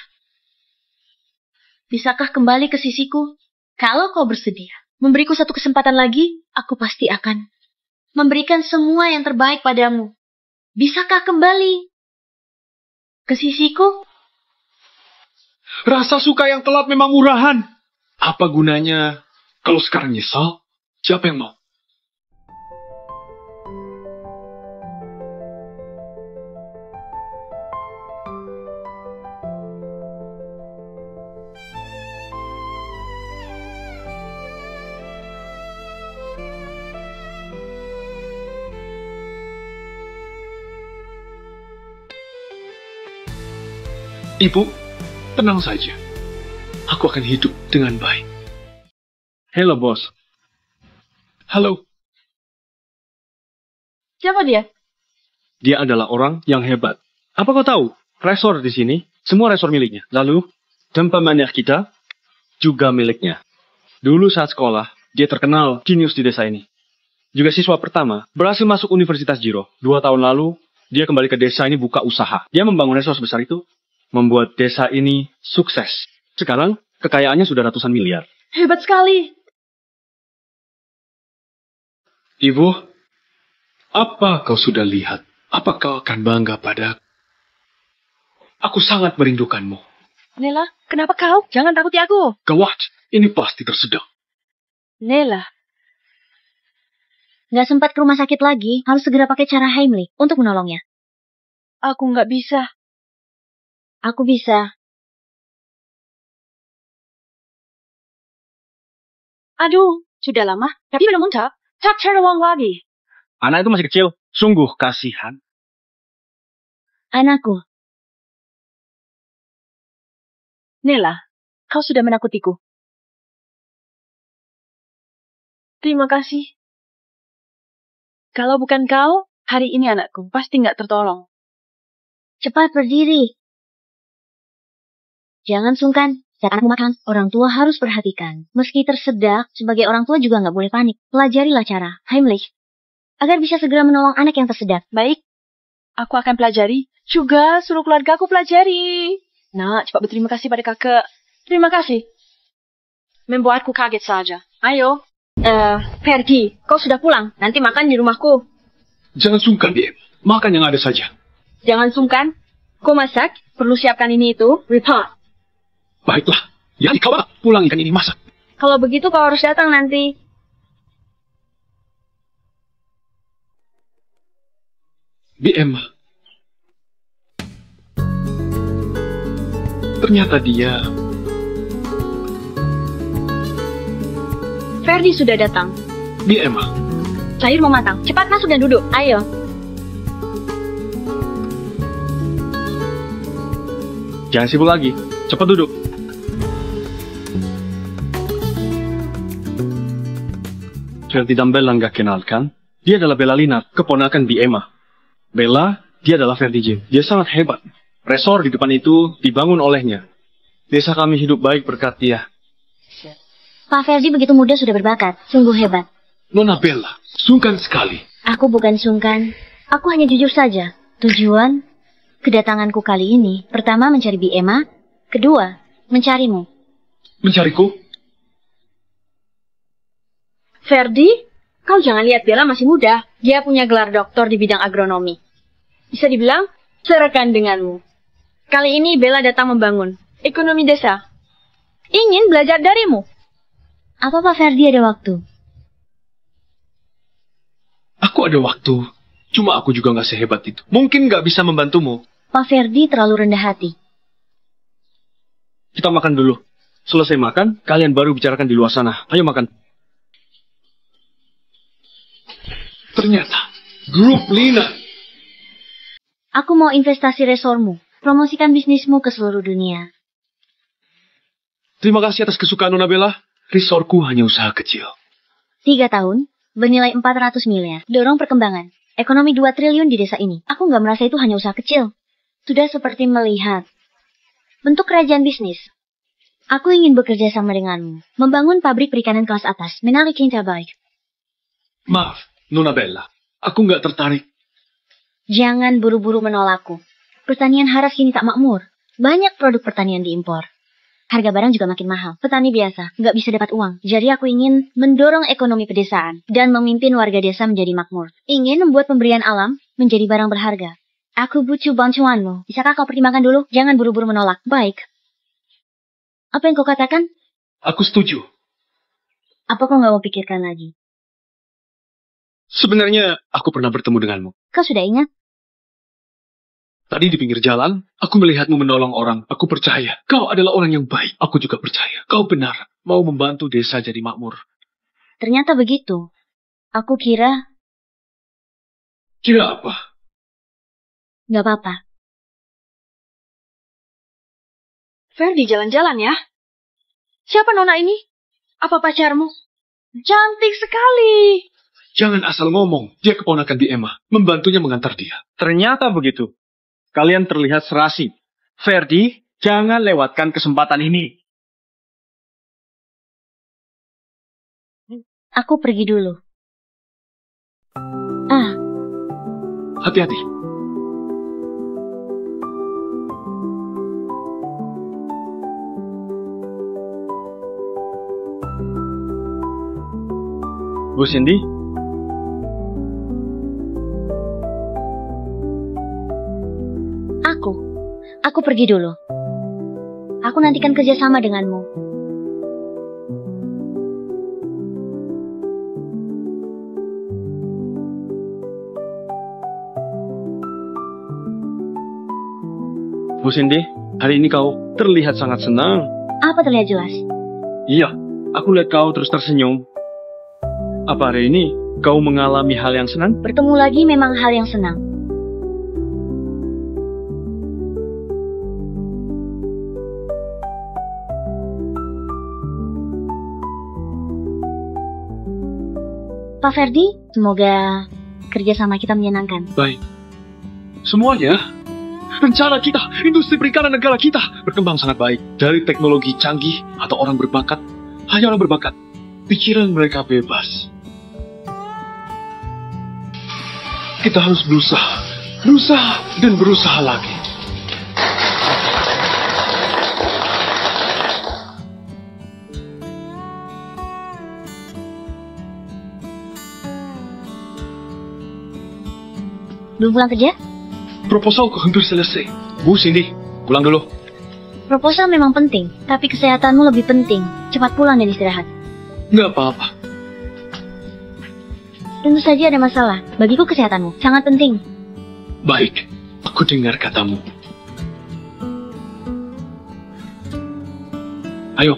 Bisakah kembali ke sisiku? Kalau kau bersedia memberiku satu kesempatan lagi, aku pasti akan memberikan semua yang terbaik padamu. Bisakah kembali ke sisiku? Rasa suka yang telat memang murahan. Apa gunanya kalau sekarang nyesal? Siapa yang mau? Ibu, tenang saja. Aku akan hidup dengan baik. Hello, bos. Halo, Siapa dia? Dia adalah orang yang hebat. Apa kau tahu? Resor di sini, semua resor miliknya. Lalu, tempat maniak kita juga miliknya. Dulu saat sekolah, dia terkenal jenius di desa ini. Juga siswa pertama, berhasil masuk Universitas Jiro. 2 tahun lalu, dia kembali ke desa ini buka usaha. Dia membangun resor sebesar itu, membuat desa ini sukses. Sekarang, kekayaannya sudah ratusan miliar. Hebat sekali. Ibu, apa kau sudah lihat? Apa kau akan bangga pada? Aku sangat merindukanmu. Nela, kenapa kau? Jangan takuti aku. Gawat, ini pasti tersedang. Nela, Nggak sempat ke rumah sakit lagi, harus segera pakai cara Heimlich untuk menolongnya. aku nggak bisa. Aku bisa. Aduh, sudah lama. Tapi belum muntah. Tak cari uang lagi. Anak itu masih kecil, sungguh kasihan. Anakku, Nela, kau sudah menakutiku. Terima kasih. Kalau bukan kau, hari ini anakku pasti nggak tertolong. cepat berdiri. Jangan sungkan. Saat anakmu makan, orang tua harus perhatikan. Meski tersedak, sebagai orang tua juga nggak boleh panik. Pelajarilah cara Heimlich agar bisa segera menolong anak yang tersedak. Baik, aku akan pelajari. Juga suruh keluarga aku pelajari. Nah, cepat berterima kasih pada kakak. Terima kasih. Membuatku kaget saja. Ayo. Ferdi, kau sudah pulang. Nanti makan di rumahku. Jangan sungkan, dia. Makan yang ada saja. Jangan sungkan. Kau masak, perlu siapkan ini itu. Report. Baiklah, ya kau pulang ikan ini masak. Kalau begitu kau harus datang nanti. BM. Ternyata dia... Ferdi sudah datang. BM. Sayur mau matang. Cepat masuk dan duduk. Ayo. Jangan sibuk lagi, cepat duduk. Ferdi dan Bella nggak kenal kan? Dia adalah Bella Lina, keponakan Bi Emma. Bella, dia adalah Ferdi Jim. Dia sangat hebat. Resor di depan itu dibangun olehnya. Desa kami hidup baik berkat dia. Pak Ferdi begitu muda sudah berbakat. Sungguh hebat. Nona Bella, sungkan sekali. Aku bukan sungkan. Aku hanya jujur saja. Tujuan kedatanganku kali ini, pertama mencari Bi Emma, kedua mencarimu. Mencariku? Ferdi, kau jangan lihat Bella masih muda. Dia punya gelar doktor di bidang agronomi. Bisa dibilang, serekan denganmu. Kali ini Bella datang membangun ekonomi desa. Ingin belajar darimu. Apa Pak Ferdi ada waktu? Aku ada waktu. Cuma aku juga nggak sehebat itu. Mungkin nggak bisa membantumu. Pak Ferdi terlalu rendah hati. Kita makan dulu. Selesai makan, kalian baru bicarakan di luar sana. Ayo makan. Ternyata, grup Lina. Aku mau investasi resormu. Promosikan bisnismu ke seluruh dunia. Terima kasih atas kesukaan Nona Bella. Resorku hanya usaha kecil. 3 tahun, bernilai 400 miliar. Dorong perkembangan. Ekonomi 2 triliun di desa ini. Aku nggak merasa itu hanya usaha kecil. Sudah seperti melihat bentuk kerajaan bisnis. Aku ingin bekerja sama denganmu. Membangun pabrik perikanan kelas atas. Menarik cinta baik. Maaf, Nona Bella. Aku nggak tertarik. Jangan buru-buru menolakku. Pertanian haras kini tak makmur. Banyak produk pertanian diimpor. Harga barang juga makin mahal. Petani biasa, nggak bisa dapat uang. Jadi aku ingin mendorong ekonomi pedesaan dan memimpin warga desa menjadi makmur. Ingin membuat pemberian alam menjadi barang berharga. Aku butuh bantuanmu. Bisakah kau pertimbangkan dulu? Jangan buru-buru menolak. Baik. Apa yang kau katakan? Aku setuju. Apa kau nggak mau pikirkan lagi? Sebenarnya, aku pernah bertemu denganmu. Kau sudah ingat? Tadi di pinggir jalan, aku melihatmu menolong orang. Aku percaya. Kau adalah orang yang baik. Aku juga percaya. Kau benar. Mau membantu desa jadi makmur. Ternyata begitu. Aku kira Kira apa? nggak apa-apa. Ferdi jalan-jalan ya. Siapa nona ini? Apa pacarmu? Cantik sekali. Jangan asal ngomong. Dia keponakan di Emma. Membantunya mengantar dia. Ternyata begitu. Kalian terlihat serasi. Ferdi, jangan lewatkan kesempatan ini. Aku pergi dulu. Hati-hati. Bu Cindy, Aku pergi dulu. Aku nantikan kerjasama denganmu. Bu Cindy, hari ini kau terlihat sangat senang. Apa terlihat jelas? Iya, aku lihat kau terus tersenyum. Apa hari ini kau mengalami hal yang senang? Bertemu lagi memang hal yang senang. Pak Ferdi, semoga kerjasama kita menyenangkan. Baik. Semuanya, rencana kita, industri perikanan negara kita berkembang sangat baik. Dari teknologi canggih atau orang berbakat, hanya orang berbakat. Pikiran mereka bebas. Kita harus berusaha dan berusaha lagi. Belum pulang kerja? Proposalku hampir selesai. Bu Cindy, pulang dulu. Proposal memang penting, tapi kesehatanmu lebih penting. Cepat pulang dan istirahat. Nggak apa-apa. Tentu saja ada masalah. Bagiku kesehatanmu sangat penting. Baik, aku dengar katamu. Ayo.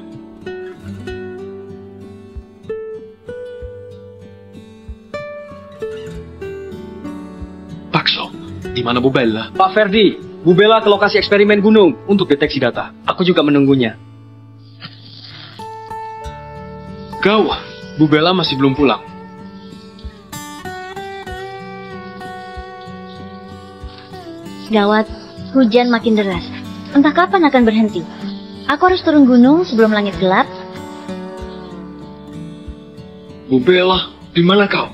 Pakso, di mana Bu Bella? Pak Ferdi, Bu Bella ke lokasi eksperimen gunung untuk deteksi data. Aku juga menunggunya. Gawat, Bu Bella masih belum pulang. Gawat, hujan makin deras. Entah kapan akan berhenti. Aku harus turun gunung sebelum langit gelap. Bu Bella, di mana kau?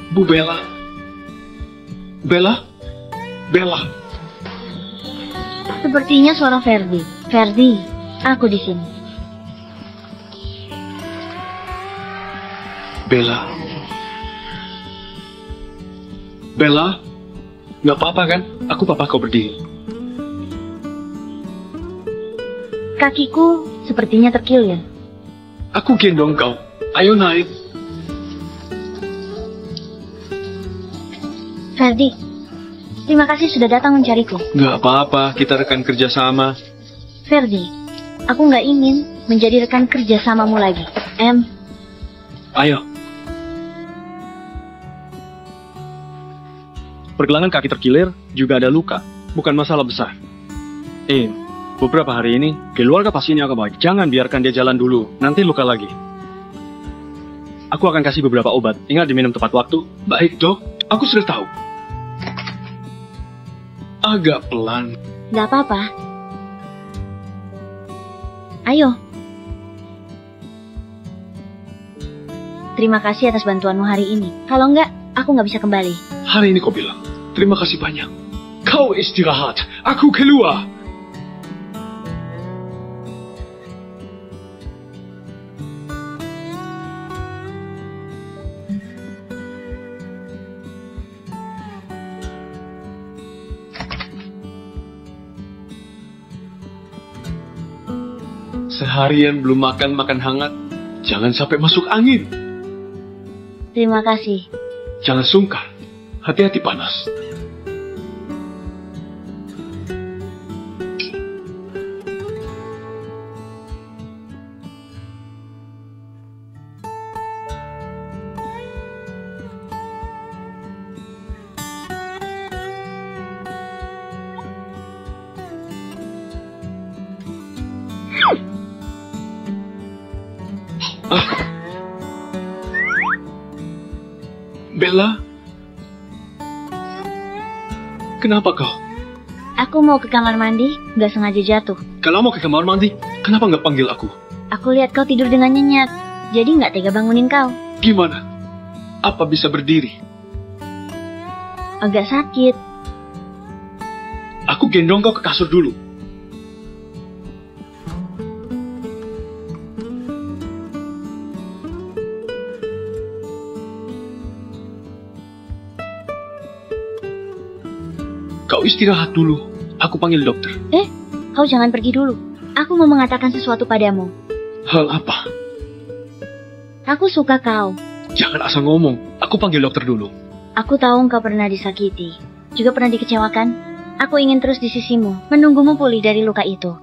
Bu Bella? Bella? Bella? Sepertinya suara Ferdi. Ferdi, aku di sini. Bella? Bella? Nggak apa-apa kan? Aku papa kau berdiri. Kakiku sepertinya terkilir. Aku gendong kau. Ayo naik. Ferdi, terima kasih sudah datang mencariku. Nggak apa-apa, kita rekan kerja sama. Ferdi, aku nggak ingin menjadi rekan kerja samamu lagi. Ayo. Pergelangan kaki terkilir, juga ada luka. Bukan masalah besar. Beberapa hari ini, keluarga pasiennya agak baik. Jangan biarkan dia jalan dulu, nanti luka lagi. Aku akan kasih beberapa obat. Ingat diminum tepat waktu. Baik, Dok. Aku sudah tahu. Agak pelan. Gak apa-apa. Ayo. Terima kasih atas bantuanmu hari ini. Kalau enggak, aku nggak bisa kembali. Hari ini kau bilang, terima kasih banyak. Kau istirahat, aku keluar. Seharian belum makan hangat. Jangan sampai masuk angin. Terima kasih. Jangan sungkan. Hati-hati panas. Bella? Kenapa kau? Aku mau ke kamar mandi, nggak sengaja jatuh. Kalau mau ke kamar mandi, kenapa nggak panggil aku? Aku lihat kau tidur dengan nyenyak, jadi nggak tega bangunin kau. Gimana? Apa bisa berdiri? Agak sakit. Aku gendong kau ke kasur dulu. Kau istirahat dulu. Aku panggil dokter. Kau jangan pergi dulu. Aku mau mengatakan sesuatu padamu. Hal apa? Aku suka kau. Jangan asal ngomong. Aku panggil dokter dulu. Aku tahu kau pernah disakiti, juga pernah dikecewakan. Aku ingin terus di sisimu, menunggumu pulih dari luka itu.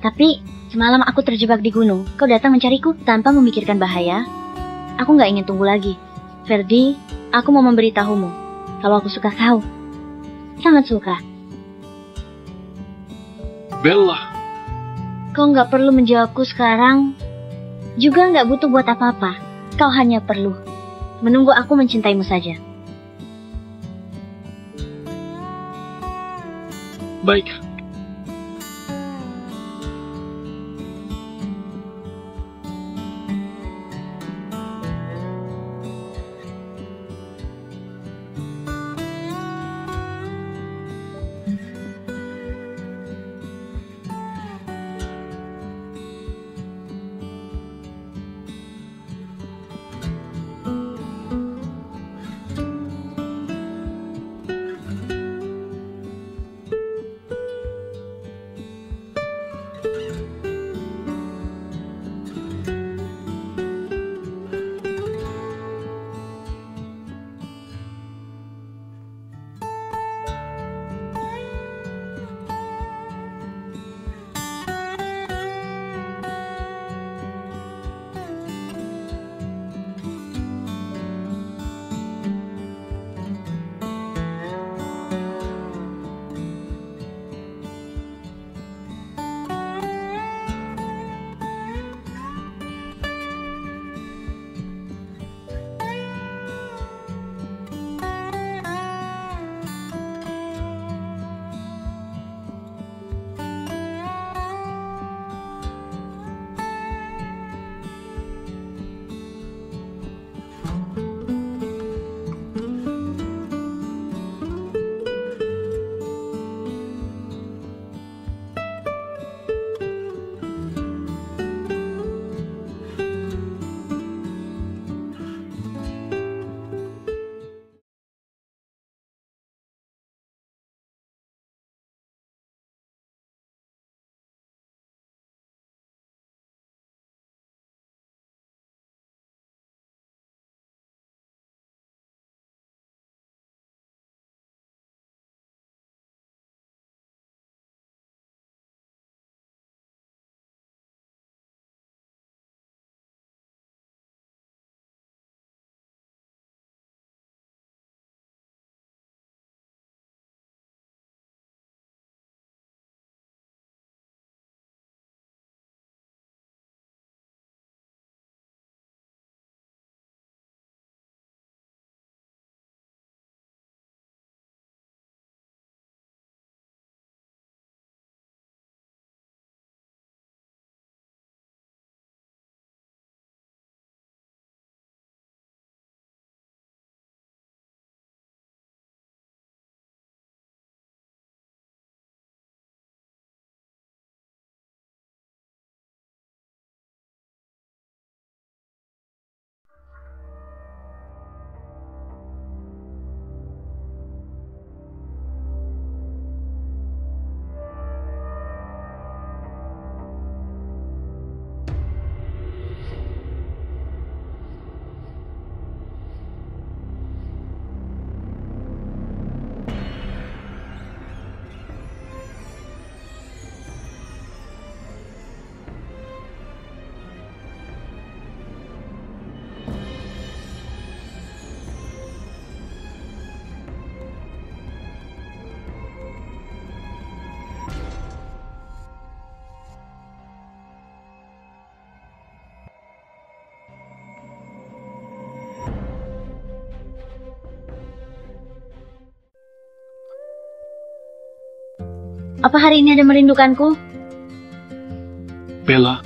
Tapi, semalam aku terjebak di gunung. Kau datang mencariku tanpa memikirkan bahaya. Aku nggak ingin tunggu lagi. Ferdi, aku mau memberitahumu kalau aku suka kau. Sangat suka. Bella. Kau nggak perlu menjawabku sekarang. Juga nggak butuh buat apa-apa. Kau hanya perlu menunggu aku mencintaimu saja. Baik. Apa hari ini ada merindukanku? Bella,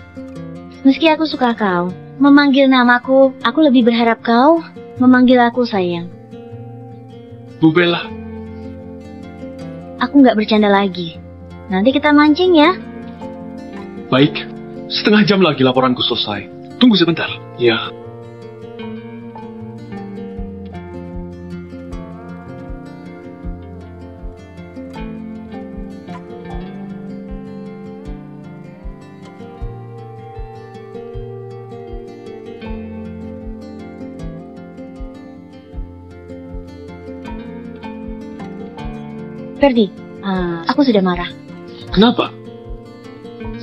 Meski aku suka kau, memanggil namaku, aku lebih berharap kau memanggil aku sayang. Bu Bella, Aku nggak bercanda lagi. Nanti kita mancing ya. baik. Setengah jam lagi laporanku selesai. Tunggu sebentar. Ya. Ferdi, aku sudah marah. Kenapa?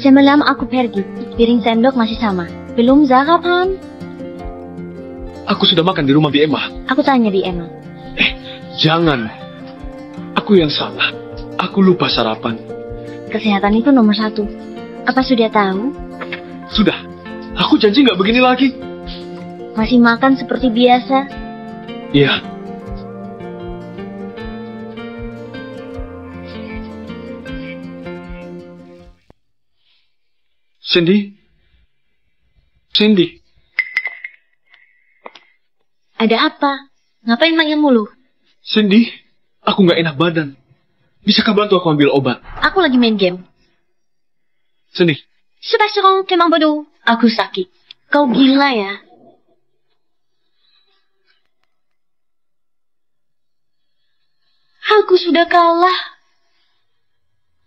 Semalam aku pergi, piring sendok masih sama. Belum sarapan. Aku sudah makan di rumah Bi Emma. Aku tanya di Emma. Jangan. Aku yang salah. Aku lupa sarapan. Kesehatan itu nomor 1. Apa sudah tahu? Sudah. Aku janji nggak begini lagi. Masih makan seperti biasa. Iya. Cindy? Cindy? Ada apa? Ngapain manggil mulu? Cindy? Aku nggak enak badan. Bisakah bantu aku ambil obat? Aku lagi main game. Cindy? Sebastian, memang bodoh. Aku sakit. Kau gila ya? Aku sudah kalah.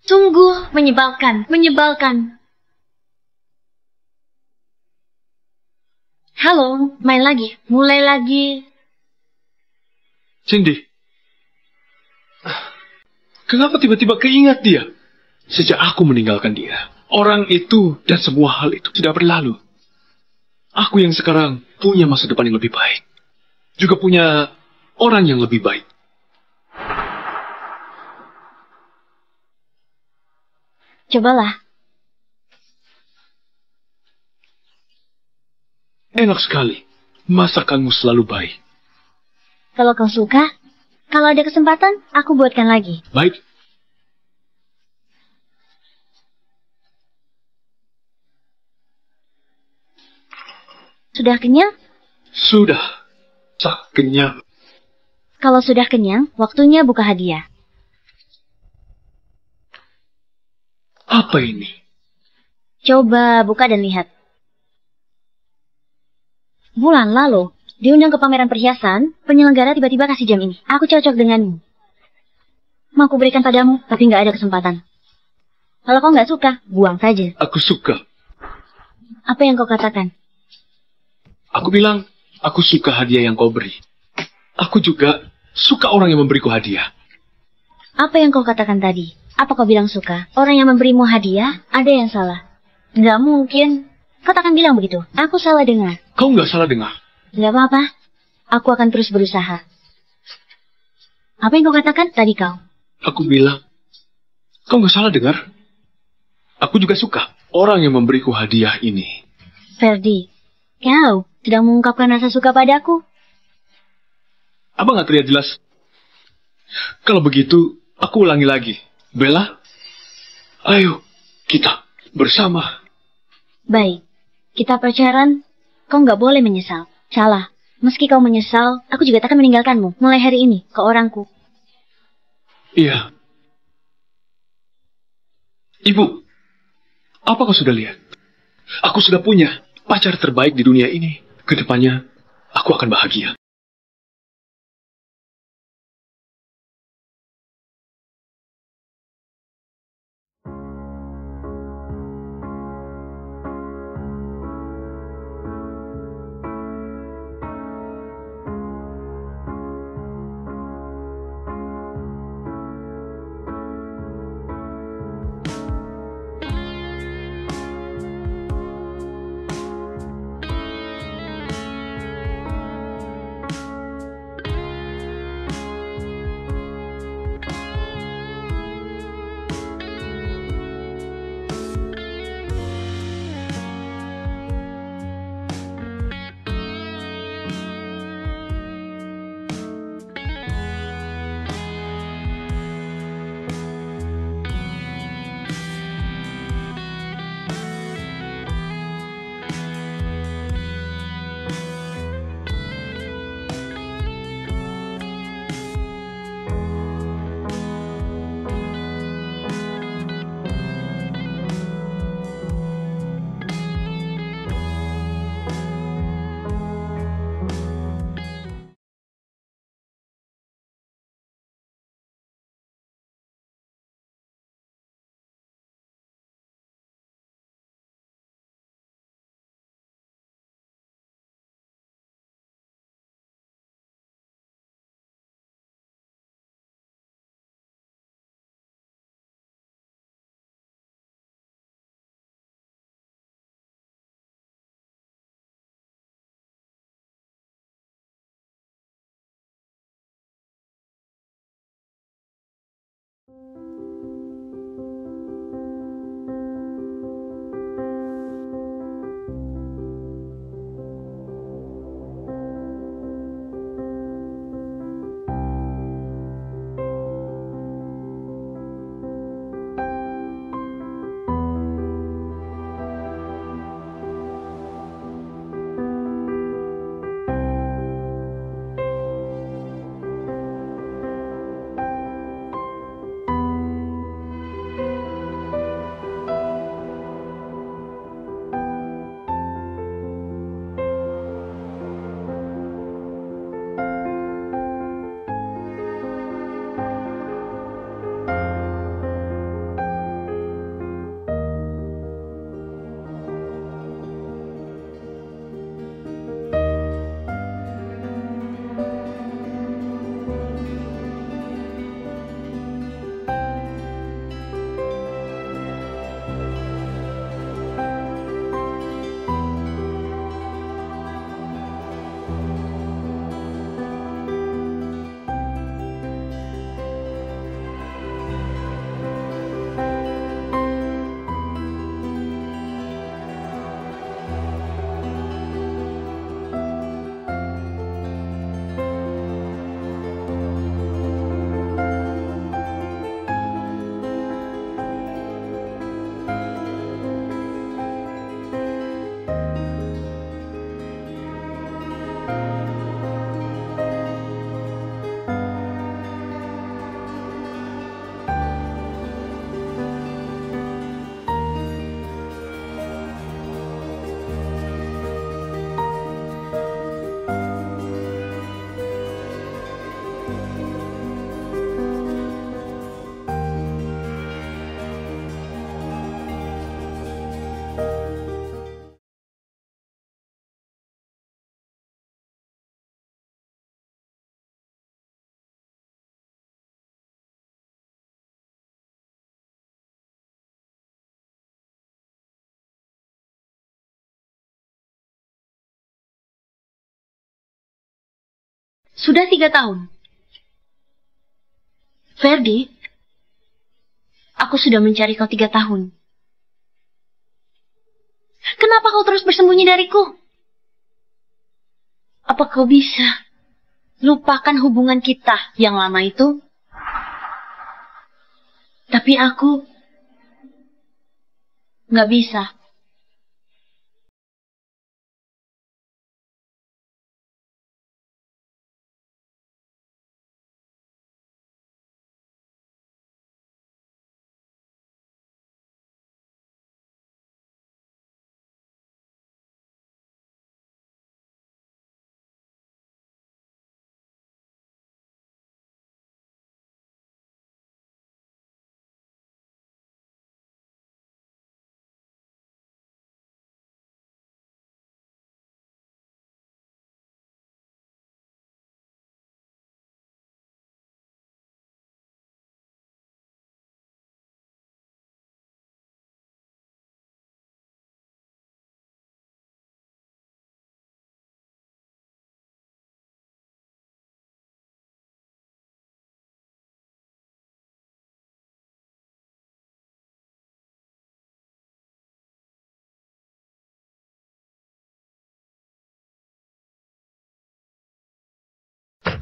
Sungguh menyebalkan, menyebalkan. Halo, main lagi, mulai lagi. Cindy? Kenapa tiba-tiba keingat dia? Sejak aku meninggalkan dia, orang itu dan semua hal itu sudah berlalu. Aku yang sekarang punya masa depan yang lebih baik. Juga punya orang yang lebih baik. Cobalah. Enak sekali. Masakanmu selalu baik. Kalau kau suka, kalau ada kesempatan, aku buatkan lagi. Baik. Sudah kenyang? Sudah. Cak kenyang. Kalau sudah kenyang, waktunya buka hadiah. Apa ini? Coba buka dan lihat. Bulan lalu, diundang ke pameran perhiasan, penyelenggara tiba-tiba kasih jam ini. Aku cocok denganmu. Mau aku berikan padamu, tapi nggak ada kesempatan. Kalau kau nggak suka, buang saja. Aku suka. Apa yang kau katakan? Aku bilang, aku suka hadiah yang kau beri. Aku juga suka orang yang memberiku hadiah. Apa yang kau katakan tadi? Apa kau bilang suka? Orang yang memberimu hadiah, ada yang salah. Nggak mungkin. Kau takkan bilang begitu. Aku salah dengar. Kau nggak salah dengar. Nggak apa-apa. Aku akan terus berusaha. Apa yang kau katakan tadi kau? Aku bilang, kau nggak salah dengar. Aku juga suka orang yang memberiku hadiah ini. Ferdi, kau sedang mengungkapkan rasa suka padaku. Apa nggak terlihat jelas? Kalau begitu, aku ulangi lagi. Bella, ayo kita bersama. Baik, kita pacaran. Kau nggak boleh menyesal. Salah. Meski kau menyesal, aku juga takkan meninggalkanmu. Mulai hari ini, ke orangku. Iya. Ibu, apa kau sudah lihat? Aku sudah punya pacar terbaik di dunia ini. Kedepannya, aku akan bahagia. Sudah 3 tahun. Ferdi, aku sudah mencari kau 3 tahun. Kenapa kau terus bersembunyi dariku? Apa kau bisa lupakan hubungan kita yang lama itu? Tapi aku nggak bisa.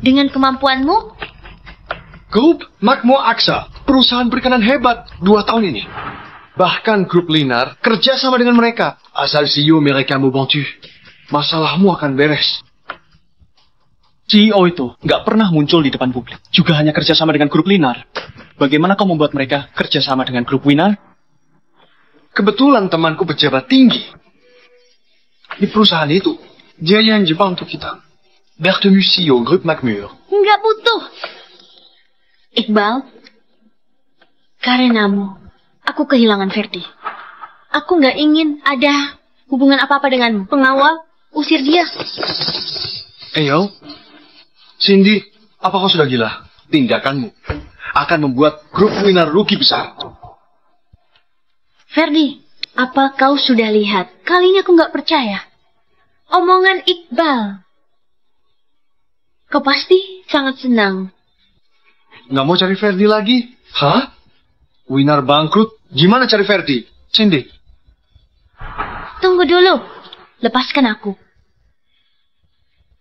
Dengan kemampuanmu, Grup Magmo Aksa, perusahaan perikanan hebat 2 tahun ini. Bahkan grup Linar kerja sama dengan mereka. Asal CEO mereka mau bantu, masalahmu akan beres. CEO itu nggak pernah muncul di depan publik. Juga hanya kerjasama dengan grup Linar. Bagaimana kau membuat mereka kerjasama dengan grup Winar? Kebetulan temanku pejabat tinggi di perusahaan itu. Dia yang bantu kita. Bertemu CEO Grup Magmur. nggak butuh. Iqbal, karenamu, aku kehilangan Ferdi. Aku nggak ingin ada hubungan apa-apa denganmu. Pengawal, usir dia. Ayo, Cindy, apa kau sudah gila? Tindakanmu akan membuat grup Winar rugi besar. Ferdi, apa kau sudah lihat? Kali ini aku nggak percaya. Omongan Iqbal. Kau pasti sangat senang. Nggak mau cari Ferdi lagi? Hah? Winar bangkrut? Gimana cari Ferdi? Cindy. Tunggu dulu. Lepaskan aku.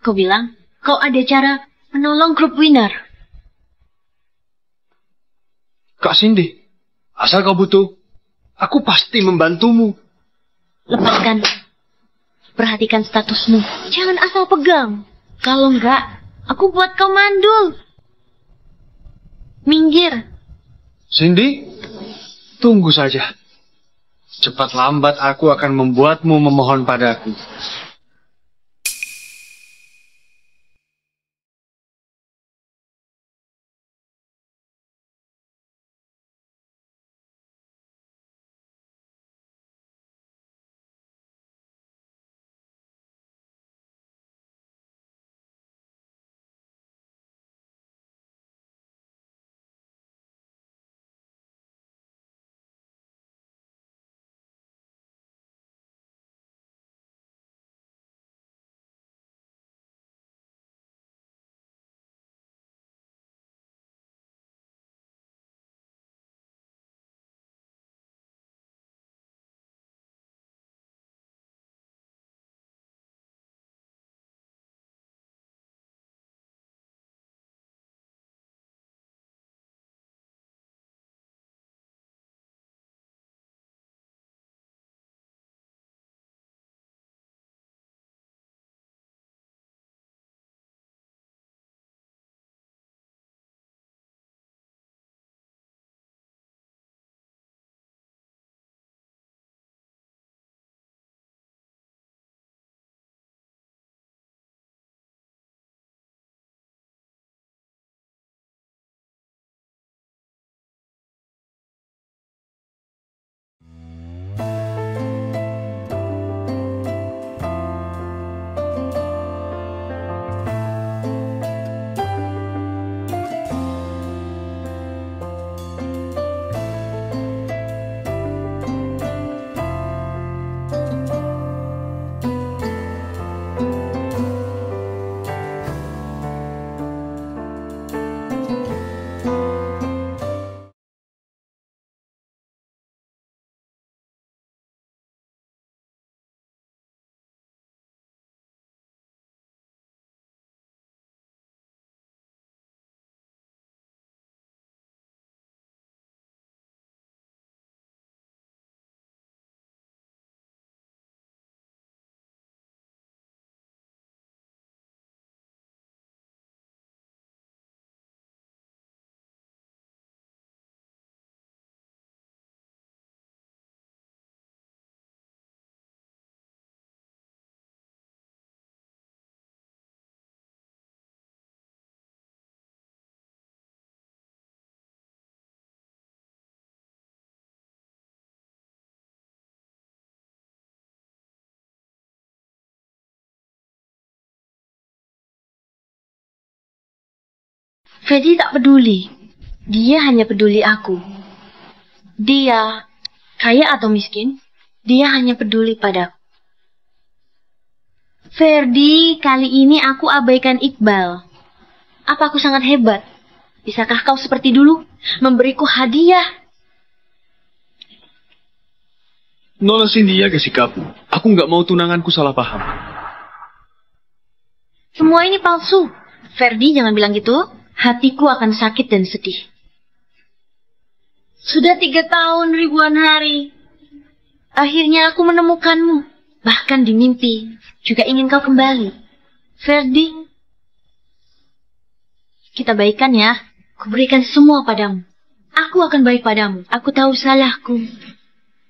Kau bilang, kau ada cara menolong grup Winar. Kak Cindy, asal kau butuh, aku pasti membantumu. Lepaskan. Perhatikan statusmu. Jangan asal pegang. Kalau enggak, aku buat kau mandul. Minggir. Cindy, tunggu saja. Cepat lambat aku akan membuatmu memohon padaku. Ferdi tak peduli. Dia hanya peduli aku. Dia, kaya atau miskin, dia hanya peduli padaku. Ferdi, kali ini aku abaikan Iqbal. Apa aku sangat hebat? Bisakah kau seperti dulu, memberiku hadiah? Nona Cindy, jaga sikapmu. Aku nggak mau tunanganku salah paham. Semua ini palsu. Ferdi, jangan bilang gitu. Hatiku akan sakit dan sedih. Sudah 3 tahun ribuan hari. Akhirnya aku menemukanmu. Bahkan di mimpi. Juga ingin kau kembali. Ferdi. Kita baikan ya. Kuberikan semua padamu. Aku akan baik padamu. Aku tahu salahku.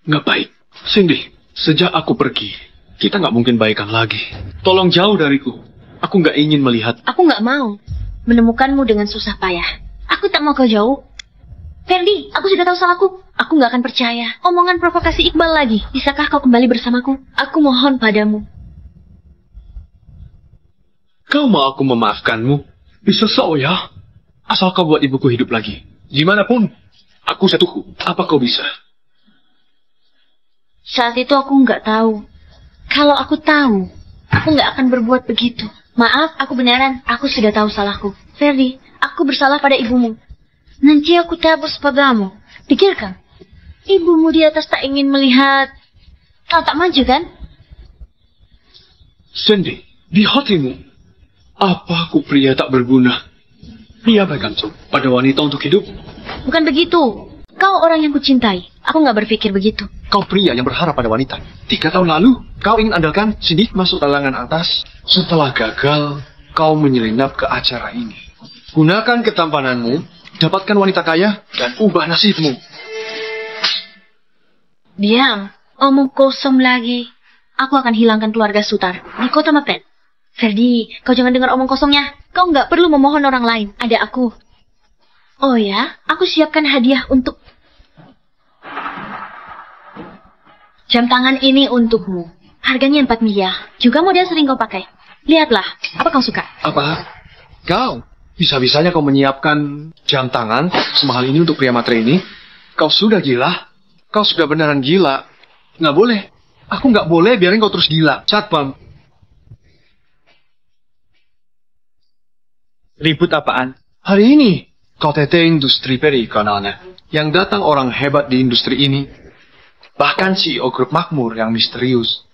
Nggak baik. Cindy, sejak aku pergi, kita nggak mungkin baikan lagi. Tolong jauh dariku. Aku nggak ingin melihat. Aku nggak mau menemukanmu dengan susah payah. Aku tak mau kau jauh. Ferdi, aku sudah tahu salahku. Aku nggak akan percaya. Omongan provokasi Iqbal lagi. Bisakah kau kembali bersamaku? Aku mohon padamu. Kau mau aku memaafkanmu? Bisa ya. Asal kau buat ibuku hidup lagi. Dimanapun, aku satuku. Apa kau bisa? Saat itu aku nggak tahu. Kalau aku tahu, aku nggak akan berbuat begitu. Maaf, aku beneran. Aku sudah tahu salahku. Ferdi, aku bersalah pada ibumu. Nanti aku tebus padamu. Pikirkan, ibumu di atas tak ingin melihat kau tak maju kan? Cindy, di hatimu, apa aku pria tak berguna? Ia baikkan pada wanita untuk hidup. Bukan begitu. Kau orang yang kucintai. Aku nggak berpikir begitu. Kau pria yang berharap pada wanita. 3 tahun lalu, kau ingin andalkan Cindy masuk kalangan atas. Setelah gagal, kau menyelinap ke acara ini. Gunakan ketampananmu, dapatkan wanita kaya, dan ubah nasibmu. Diam. Omong kosong lagi. Aku akan hilangkan keluarga Sutar di kota Mapet. Ferdi, kau jangan dengar omong kosongnya. Kau nggak perlu memohon orang lain. Ada aku. Oh ya, aku siapkan hadiah untuk... Jam tangan ini untukmu. Harganya 4 miliar. Juga model sering kau pakai. Lihatlah, apa kau suka? Apa? Kau? Bisa-bisanya kau menyiapkan jam tangan semahal ini untuk pria matre ini? Kau sudah gila? Kau sudah beneran gila? Nggak boleh. Aku nggak boleh biarin kau terus gila. Satpam. Ribut apaan? Hari ini, kau tete industri perikanan. Yang datang orang hebat di industri ini. Bahkan CEO grup makmur yang misterius.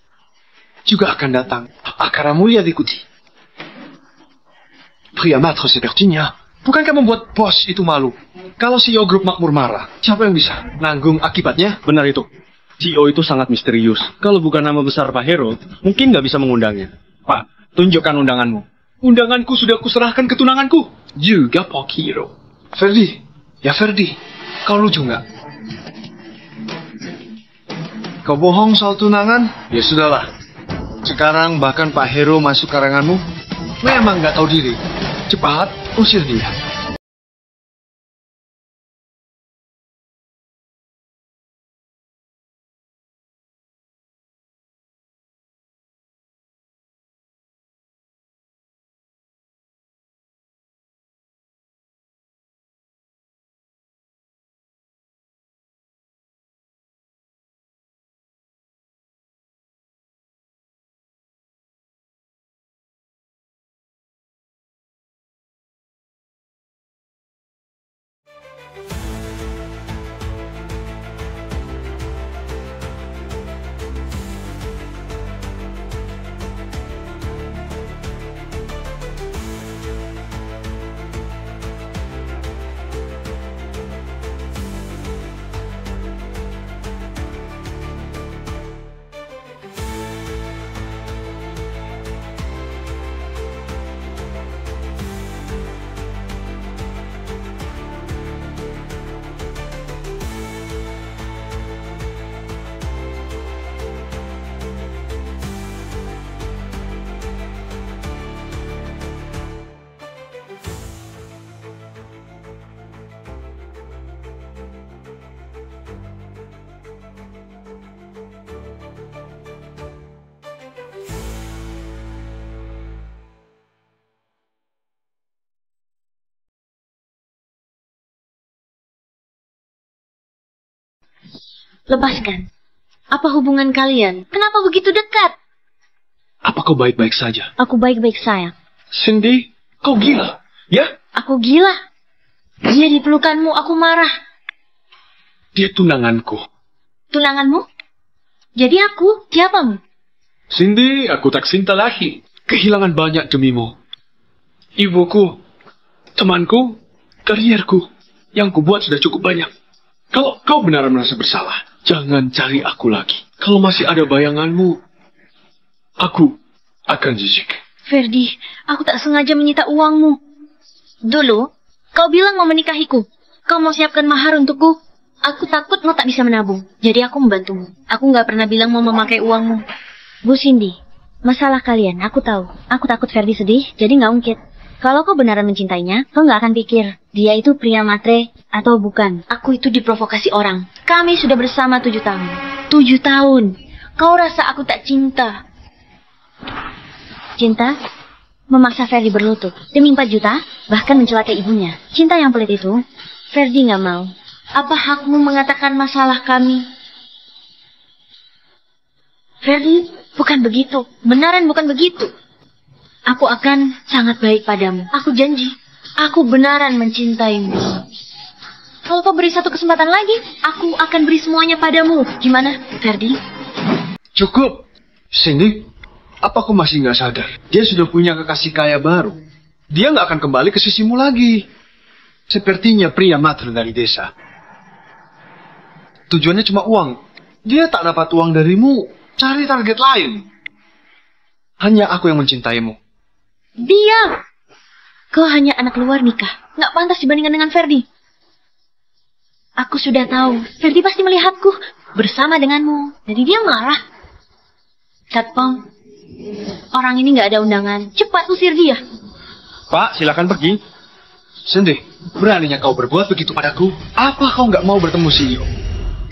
Juga akan datang. Akara mulia diikuti. Pria matre sepertinya. Bukankah membuat bos itu malu? Kalau CEO grup makmur marah, siapa yang bisa nanggung akibatnya? Benar itu. CEO itu sangat misterius. Kalau bukan nama besar Pak Hero, mungkin nggak bisa mengundangnya. Pak, tunjukkan undanganmu. Undanganku sudah kuserahkan ke tunanganku. Juga Pak Hero. Ferdi. Ya Ferdi. Kau lucu nggak? Kau bohong soal tunangan? Ya sudahlah. Sekarang bahkan Pak Hero masuk karanganmu. Memang nggak tahu diri. Cepat, usir dia. Lepaskan. Apa hubungan kalian? Kenapa begitu dekat? Apa kau baik-baik saja? Aku baik-baik sayang. Cindy, kau gila, ya? Aku gila. Dia di pelukanmu, aku marah. Dia tunanganku. Tunanganmu? Jadi aku, siapamu? Cindy, aku tak cinta lagi. Kehilangan banyak demimu. Ibuku, temanku, karierku. Yang kubuat sudah cukup banyak. Kalau kau benar merasa bersalah, jangan cari aku lagi. Kalau masih ada bayanganmu, aku akan jijik. Ferdi, aku tak sengaja menyita uangmu. Dulu, kau bilang mau menikahiku. Kau mau siapkan mahar untukku. Aku takut mau tak bisa menabung. Jadi aku membantumu. Aku nggak pernah bilang mau memakai uangmu. Bu Cindy, masalah kalian, aku tahu. Aku takut Ferdi sedih, jadi nggak ungkit. Kalau kau beneran mencintainya, kau nggak akan pikir dia itu pria matre atau bukan. Aku itu diprovokasi orang. Kami sudah bersama 7 tahun. 7 tahun. Kau rasa aku tak cinta? Cinta? Memaksa Ferdi berlutut demi 4 juta, bahkan mencelakai ibunya. Cinta yang pelit itu, Ferdi nggak mau. Apa hakmu mengatakan masalah kami? Ferdi, bukan begitu. Benaran bukan begitu. Aku akan sangat baik padamu. Aku janji. Aku benaran mencintaimu. Kalau kau beri satu kesempatan lagi, aku akan beri semuanya padamu. Gimana, Ferdi? Cukup. Cindy, apa kau masih nggak sadar? Dia sudah punya kekasih kaya baru. Dia nggak akan kembali ke sisimu lagi. Sepertinya pria matre dari desa. Tujuannya cuma uang. Dia tak dapat uang darimu. Cari target lain. Hanya aku yang mencintaimu. Diam! Kau hanya anak luar nikah. Nggak pantas dibandingkan dengan Ferdi. Aku sudah tahu. Ferdi pasti melihatku bersama denganmu. Jadi dia marah. Satpam, orang ini nggak ada undangan. Cepat usir dia. Pak, silakan pergi. Cindy, beraninya kau berbuat begitu padaku? Apa kau nggak mau bertemu CEO?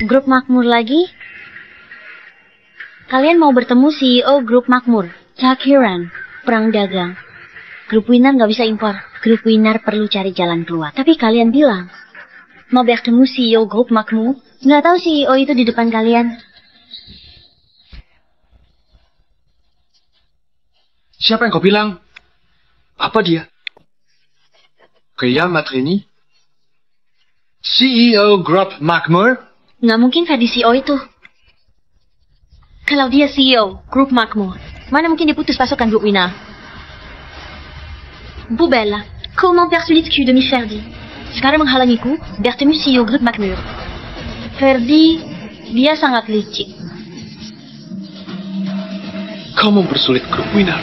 Grup Makmur lagi? Kalian mau bertemu CEO Grup Makmur, Takhiran, perang dagang. Grup Winar nggak bisa impor. Grup Winar perlu cari jalan keluar. Tapi kalian bilang mau bertemu CEO Grup Makmur. Nggak tahu CEO itu di depan kalian. Siapa yang kau bilang? Apa dia? Pria matre ini? CEO Grup Makmur? Nggak mungkin Ferdi CEO itu. Kalau dia CEO Grup Makmur, mana mungkin dia putus pasukan Grup Winar? Bu Bella, comment persuades que demi Ferdi? Sekarang menghalangiku bertemu CEO Grup Makmur. Ferdi, dia sangat licik. Kau mempersulit Grup Winar.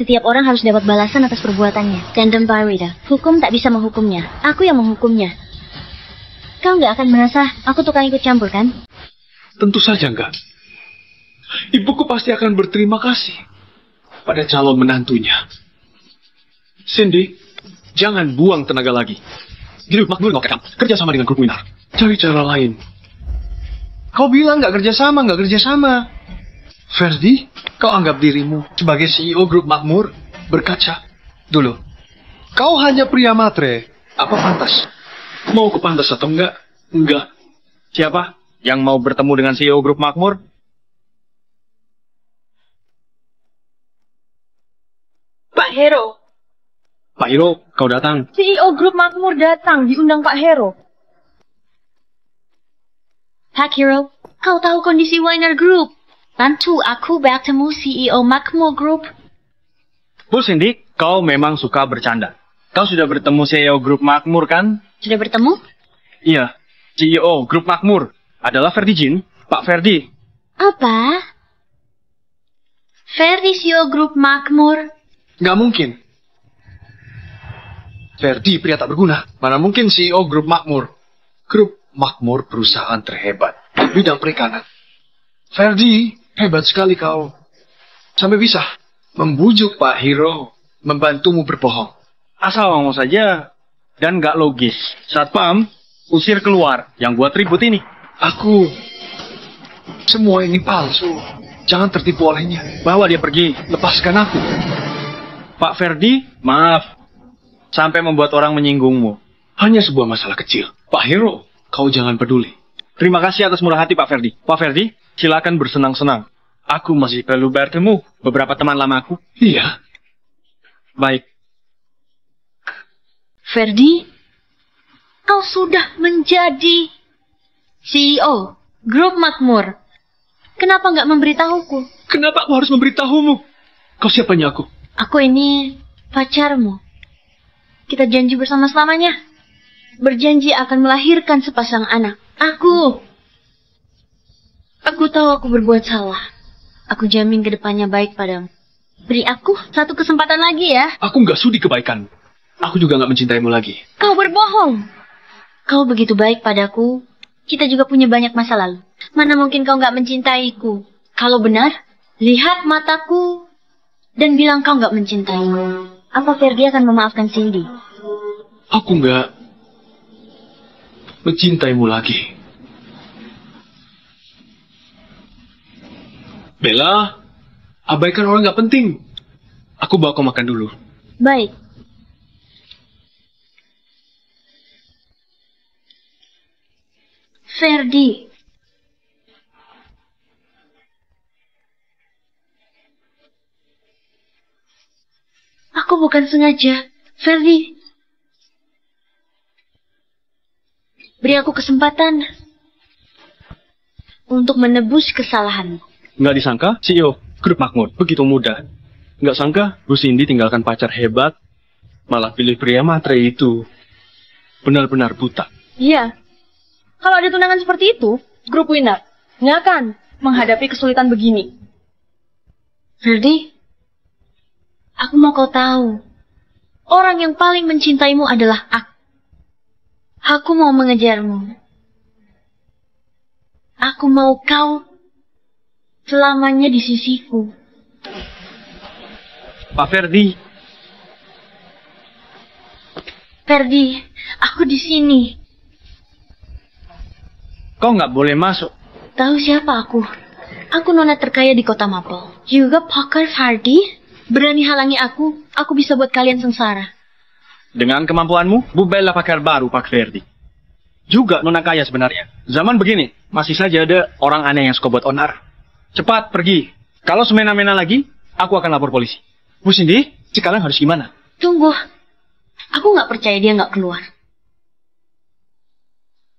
Setiap orang harus dapat balasan atas perbuatannya. Tandem Parida, hukum tak bisa menghukumnya. Aku yang menghukumnya. Kau nggak akan merasa aku tukang ikut campur, kan? Tentu saja enggak. Ibuku pasti akan berterima kasih pada calon menantunya. Cindy, jangan buang tenaga lagi. Grup Makmur nggak akan kerja sama dengan Grup Winar. Cari cara lain. Kau bilang nggak kerjasama. Ferdi, kau anggap dirimu sebagai CEO Grup Makmur? Berkaca dulu. Kau hanya pria matre. Apa pantas? Mau ke pantas atau enggak? Enggak. Siapa yang mau bertemu dengan CEO Grup Makmur? Pak Hero. Pak Hiro, kau datang. CEO Grup Makmur datang, diundang Pak Hero. Takiro, kau tahu kondisi Winar Group. Bantu aku bertemu CEO Makmur Group. Bu Cindy, kau memang suka bercanda. Kau sudah bertemu CEO Grup Makmur, kan? Sudah bertemu? Iya, CEO Grup Makmur adalah Ferdi Jin, Pak Ferdi. Apa? Ferdi CEO Grup Makmur? Nggak mungkin. Ferdi pria tak berguna. Mana mungkin CEO Grup Makmur? Grup Makmur perusahaan terhebat di bidang perikanan. Ferdi, hebat sekali kau. Sampai bisa membujuk Pak Hiro membantumu berbohong. Asal ngomong saja dan nggak logis. Satpam, usir keluar yang buat ribut ini. Aku... Semua ini palsu. Jangan tertipu olehnya. Bawa dia pergi. Lepaskan aku. Pak Ferdi, maaf. Sampai membuat orang menyinggungmu. Hanya sebuah masalah kecil. Pak Hero, Kau jangan peduli. Terima kasih atas murah hati Pak Ferdi. Pak Ferdi, silakan bersenang-senang. Aku masih perlu bertemu beberapa teman lamaku. Iya. Baik. Ferdi, kau sudah menjadi CEO Grup Makmur. Kenapa nggak memberitahuku? Kenapa aku harus memberitahumu? Kau siapanya aku? Aku ini pacarmu. Kita janji bersama selamanya. Berjanji akan melahirkan sepasang anak. Aku tahu aku berbuat salah. Aku jamin ke depannya baik padamu. Beri aku satu kesempatan lagi ya. Aku nggak sudi kebaikanmu. Aku juga nggak mencintaimu lagi. Kau berbohong. Kau begitu baik padaku. Kita juga punya banyak masa lalu. Mana mungkin kau nggak mencintaiku? Kalau benar, lihat mataku dan bilang kau nggak mencintaiku. Apa Ferdi akan memaafkan Cindy? Aku nggak mencintaimu lagi. Bella, abaikan orang nggak penting. Aku bawa kau makan dulu. Baik. Ferdi. Aku bukan sengaja. Ferdi. Beri aku kesempatan untuk menebus kesalahanmu. Nggak disangka, CEO Grup Makmur begitu mudah. Nggak sangka, Bu Cindy tinggalkan pacar hebat, malah pilih pria matre itu. Benar-benar buta. Iya. Kalau ada tunangan seperti itu, grup winner nggak akan menghadapi kesulitan begini. Ferdi, aku mau kau tahu, orang yang paling mencintaimu adalah aku. Aku mau mengejarmu. Aku mau kau selamanya di sisiku. Pak Ferdi, Ferdi, aku di sini. kau nggak boleh masuk. Tahu siapa aku? Aku nona terkaya di kota Mapel. Juga Poker Ferdi. Berani halangi aku bisa buat kalian sengsara. Dengan kemampuanmu, Bu Bella pakar baru Pak Ferdi. Juga nona kaya sebenarnya. Zaman begini, masih saja ada orang aneh yang suka buat onar. Cepat pergi. Kalau semena-mena lagi, aku akan lapor polisi. Bu Cindy, sekarang harus gimana? Tunggu. Aku nggak percaya dia nggak keluar.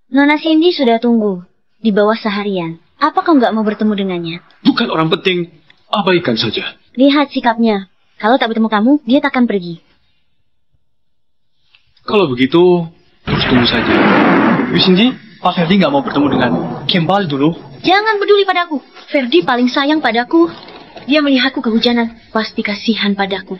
Nona Cindy sudah tunggu di bawah seharian. Apa kau nggak mau bertemu dengannya? Bukan orang penting. Abaikan saja. Lihat sikapnya. Kalau tak bertemu kamu, dia takkan pergi. Kalau begitu, terus tunggu saja. Bu Cindy, Pak Ferdi nggak mau bertemu dengan Kembal dulu. Jangan peduli padaku. Ferdi paling sayang padaku. Dia melihatku kehujanan. Pasti kasihan padaku.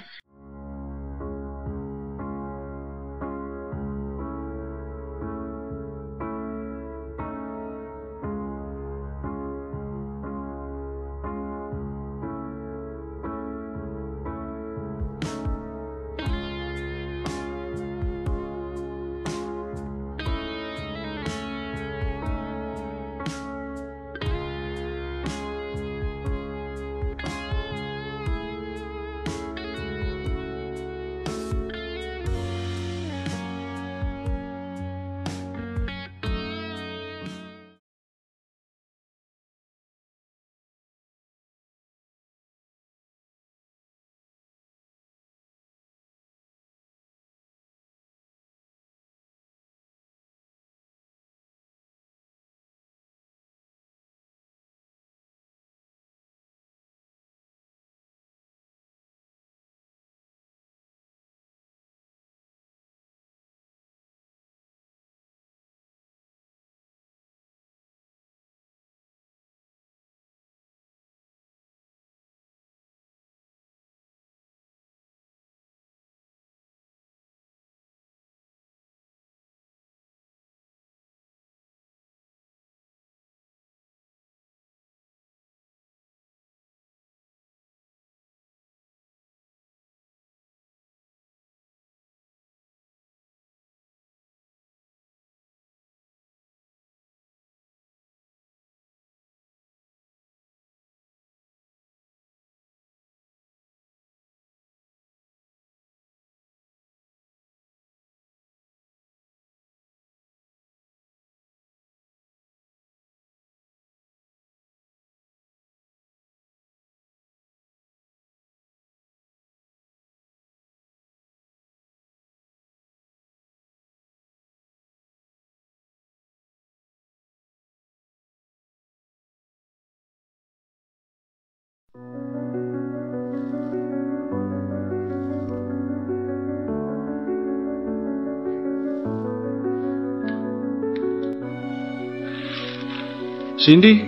Cindy,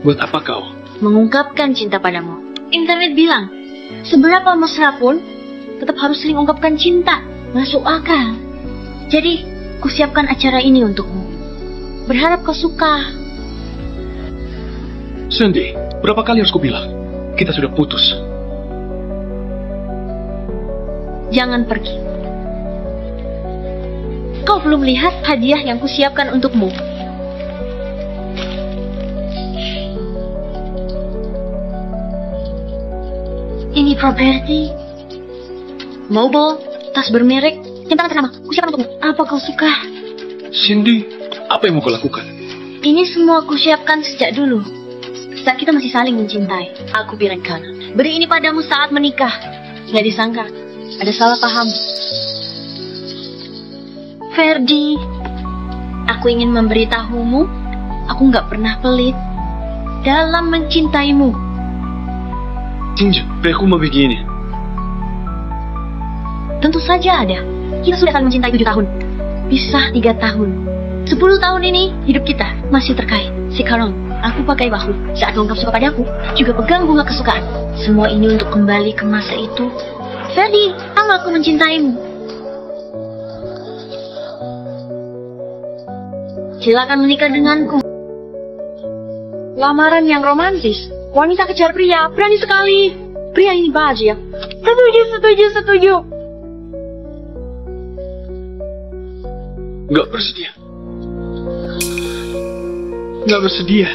buat apa kau? Mengungkapkan cinta padamu. Internet bilang, seberapa mesra pun, tetap harus sering ungkapkan cinta. Masuk akal. Jadi, kusiapkan acara ini untukmu. Berharap kau suka. Cindy, berapa kali harus kubilang? Kita sudah putus. Jangan pergi. Kau belum lihat hadiah yang kusiapkan untukmu. Ini properti, mobil, tas bermerek, jam tangan ternama. Kusiapkan untukmu. Apa kau suka? Cindy, apa yang mau kau lakukan? Ini semua kusiapkan sejak dulu. Saat kita masih saling mencintai. Aku berikan. Beri ini padamu saat menikah. Nggak disangka, ada salah paham. Ferdi, aku ingin memberitahumu, aku nggak pernah pelit dalam mencintaimu. Tinja, aku mau begini. Tentu saja ada. Kita sudah saling mencintai 7 tahun. Pisah 3 tahun. 10 tahun ini hidup kita masih terkait. Sekarang aku pakai bahu. Saat engkau suka padaku, juga pegang bunga kesukaan. Semua ini untuk kembali ke masa itu. Ferdi, aku mencintaimu. Silakan menikah denganku. Lamaran yang romantis. Wanita kejar pria, berani sekali. Pria ini bahagia. Setuju. Nggak bersedia. Nggak bersedia.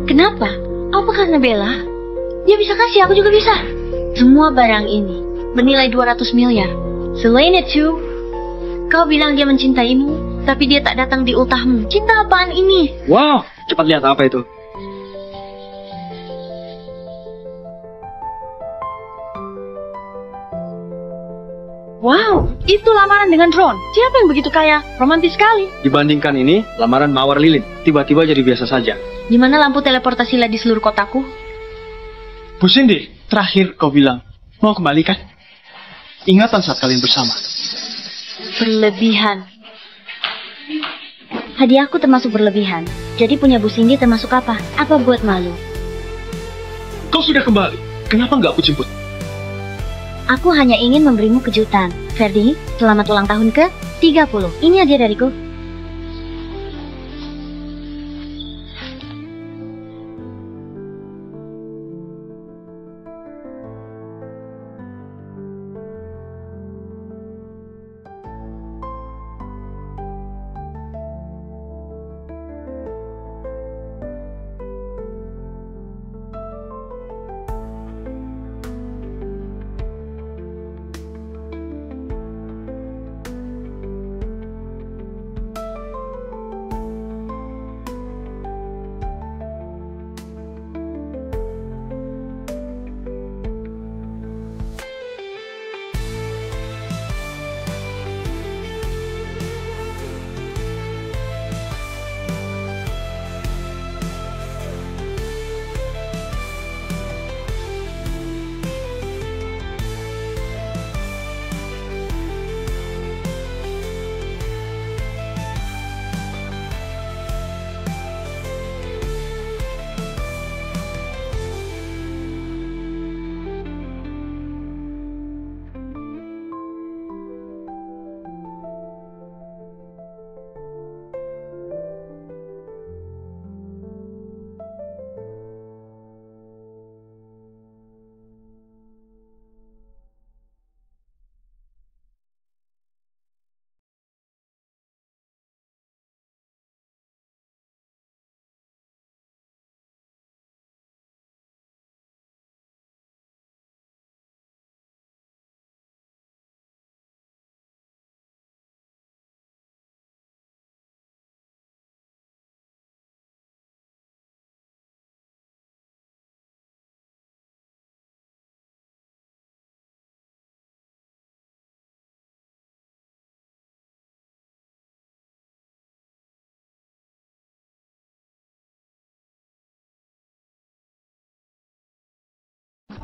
Kenapa? Apa karena Bella? Dia bisa kasih, aku juga bisa. Semua barang ini bernilai 200 miliar. Selain itu, kau bilang dia mencintaimu, tapi dia tak datang di ultahmu. Cinta apaan ini? Wow, cepat lihat apa itu. Wow, itu lamaran dengan drone. Siapa yang begitu kaya? Romantis sekali. Dibandingkan ini, lamaran mawar lilin. Tiba-tiba jadi biasa saja. Di mana lampu teleportasi LED di seluruh kotaku? Bu Cindy, terakhir kau bilang, mau kembali kan? Ingatan saat kalian bersama. Berlebihan. Hadiahku termasuk berlebihan. Jadi punya Bu Cindy termasuk apa? Apa buat malu? Kau sudah kembali. Kenapa nggak aku jemput? Aku hanya ingin memberimu kejutan. Ferdi, selamat ulang tahun ke-30. Ini hadiah dariku.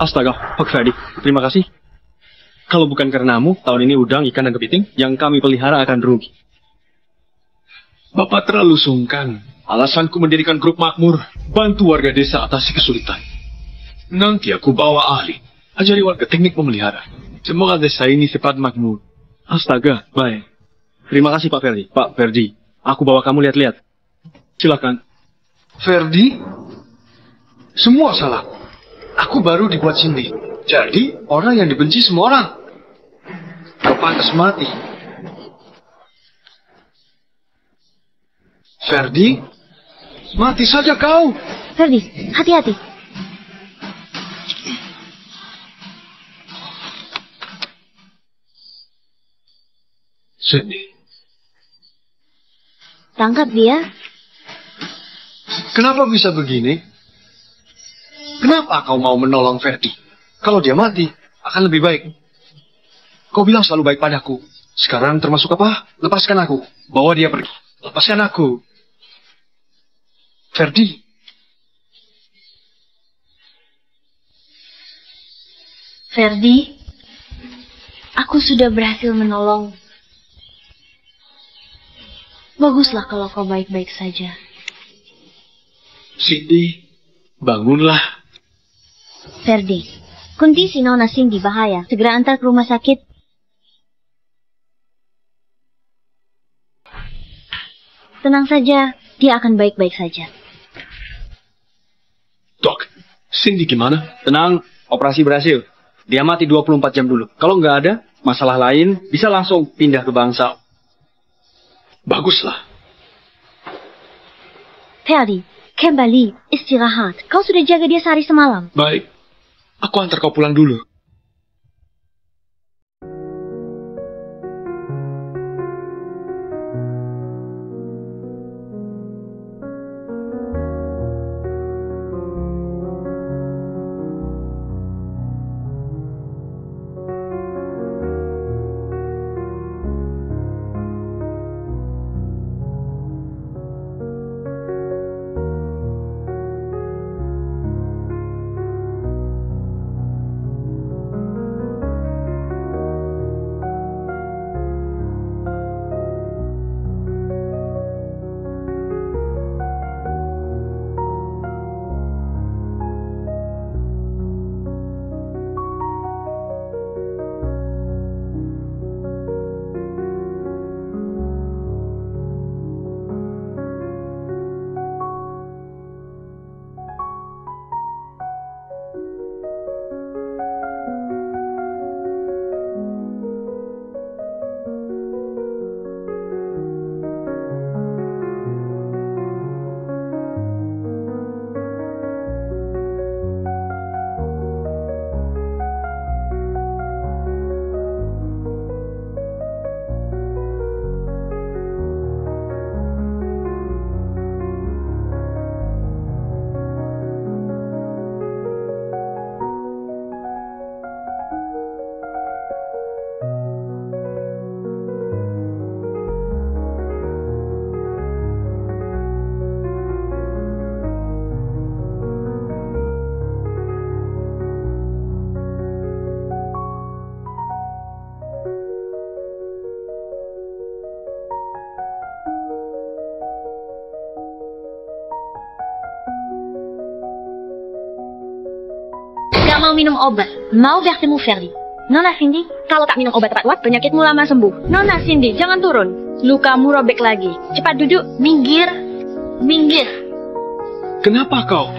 Astaga, Pak Ferdi, terima kasih. Kalau bukan karenamu, tahun ini udang, ikan, dan kepiting yang kami pelihara akan rugi. Bapak terlalu sungkan. Alasanku mendirikan grup makmur, bantu warga desa atasi kesulitan. Nanti aku bawa ahli, ajari warga teknik memelihara. Semoga desa ini cepat makmur. Astaga, baik. Terima kasih Pak Ferdi. Pak Ferdi, aku bawa kamu lihat-lihat. Silakan. Ferdi? Semua salah. Aku baru dibuat Cindy. Jadi, orang yang dibenci semua orang. Kau pantas mati. Ferdi? Mati saja kau. Ferdi, hati-hati. Cindy, Tangkap dia. Kenapa bisa begini? Kenapa kau mau menolong Ferdi? Kalau dia mati, akan lebih baik. Kau bilang selalu baik padaku. Sekarang termasuk apa? Lepaskan aku. Bawa dia pergi. Lepaskan aku. Ferdi. Ferdi, aku sudah berhasil menolong. Baguslah kalau kau baik-baik saja. Cindy, bangunlah. Ferdi, kondisi Nona Cindy bahaya. Segera antar ke rumah sakit. Tenang saja, dia akan baik-baik saja. Dok, Cindy gimana? Tenang, operasi berhasil. Dia mati 24 jam dulu. Kalau nggak ada masalah lain, bisa langsung pindah ke Bangsal. Baguslah. Ferdi, kembali, istirahat. Kau sudah jaga dia sehari semalam. Baik, aku antar kau pulang dulu. Mau minum obat, mau bertemu Ferdi. Nona Cindy, kalau tak minum obat tepat waktu, penyakitmu lama sembuh. Nona Cindy, jangan turun. Lukamu robek lagi. Cepat duduk. Minggir, minggir. Kenapa kau?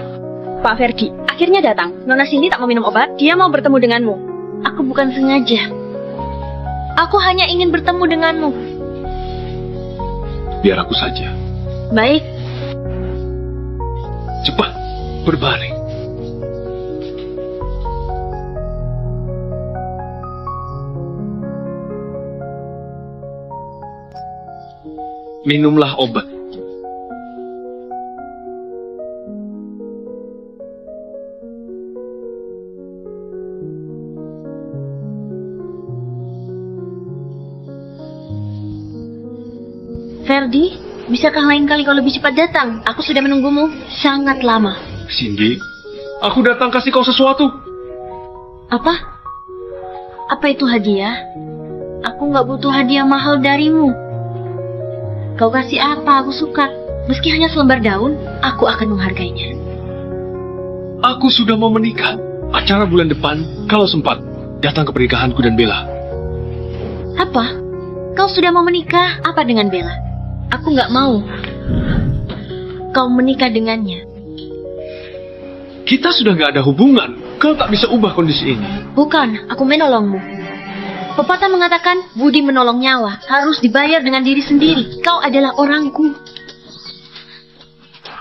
Pak Ferdi, akhirnya datang. Nona Cindy tak mau minum obat, dia mau bertemu denganmu. Aku bukan sengaja. Aku hanya ingin bertemu denganmu. Biar aku saja. Baik. Cepat, berbaring. Minumlah obat. Ferdi, bisakah lain kali kau lebih cepat datang? Aku sudah menunggumu sangat lama. Cindy, aku datang kasih kau sesuatu. Apa? Apa itu hadiah? Aku nggak butuh hadiah mahal darimu. Kau kasih apa? Aku suka. Meski hanya selembar daun, aku akan menghargainya. Aku sudah mau menikah. Acara bulan depan, kalau sempat, datang ke pernikahanku dan Bella. Apa? Kau sudah mau menikah? Apa dengan Bella? Aku nggak mau. Kau menikah dengannya. Kita sudah nggak ada hubungan. Kau tak bisa ubah kondisi ini. Bukan, aku menolongmu. Pepatah mengatakan, budi menolong nyawa harus dibayar dengan diri sendiri. Kau adalah orangku.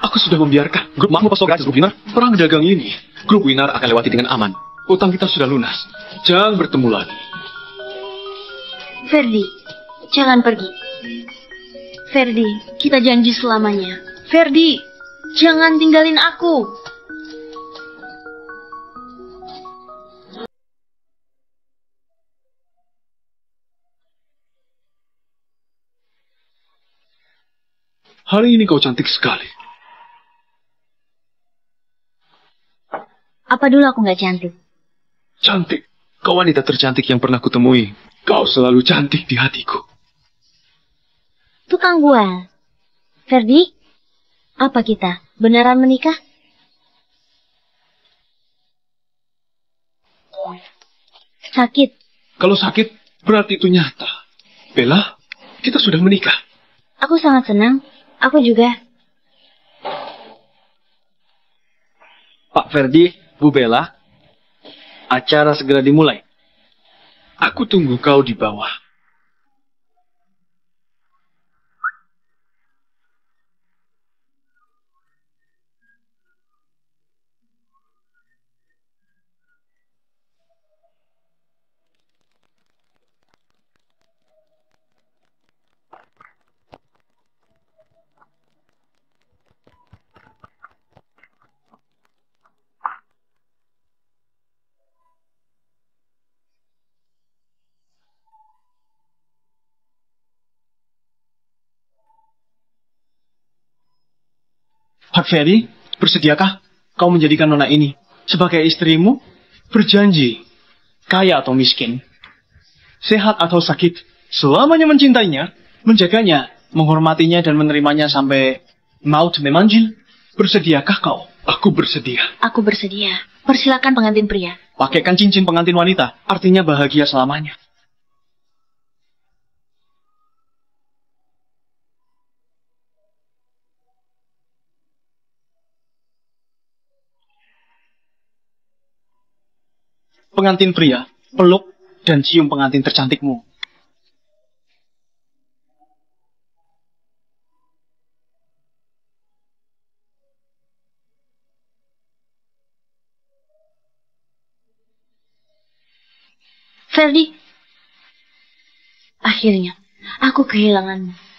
Aku sudah membiarkan grup makmu pasok gratis grup Winar. Perang dagang ini, grup Winar akan lewati dengan aman. Utang kita sudah lunas. Jangan bertemu lagi. Ferdi, jangan pergi. Ferdi, kita janji selamanya. Ferdi, jangan tinggalin aku. Hari ini kau cantik sekali. Apa dulu aku nggak cantik? Cantik. Kau wanita tercantik yang pernah kutemui. Kau selalu cantik di hatiku. Tukang buah. Ferdi, apa kita beneran menikah? Sakit. Kalau sakit, berarti itu nyata. Bella, kita sudah menikah. Aku sangat senang. Aku juga. Pak Ferdi, Bu Bella, acara segera dimulai. Aku tunggu kau di bawah. Pak Ferdi, bersediakah kau menjadikan nona ini sebagai istrimu? Berjanji. Kaya atau miskin, sehat atau sakit, selamanya mencintainya, menjaganya, menghormatinya dan menerimanya sampai maut memanggil. Bersediakah kau? Aku bersedia. Aku bersedia. Persilakan pengantin pria. Pakaikan cincin pengantin wanita, artinya bahagia selamanya. Pengantin pria, peluk dan cium pengantin tercantikmu. Ferdi, akhirnya aku kehilanganmu.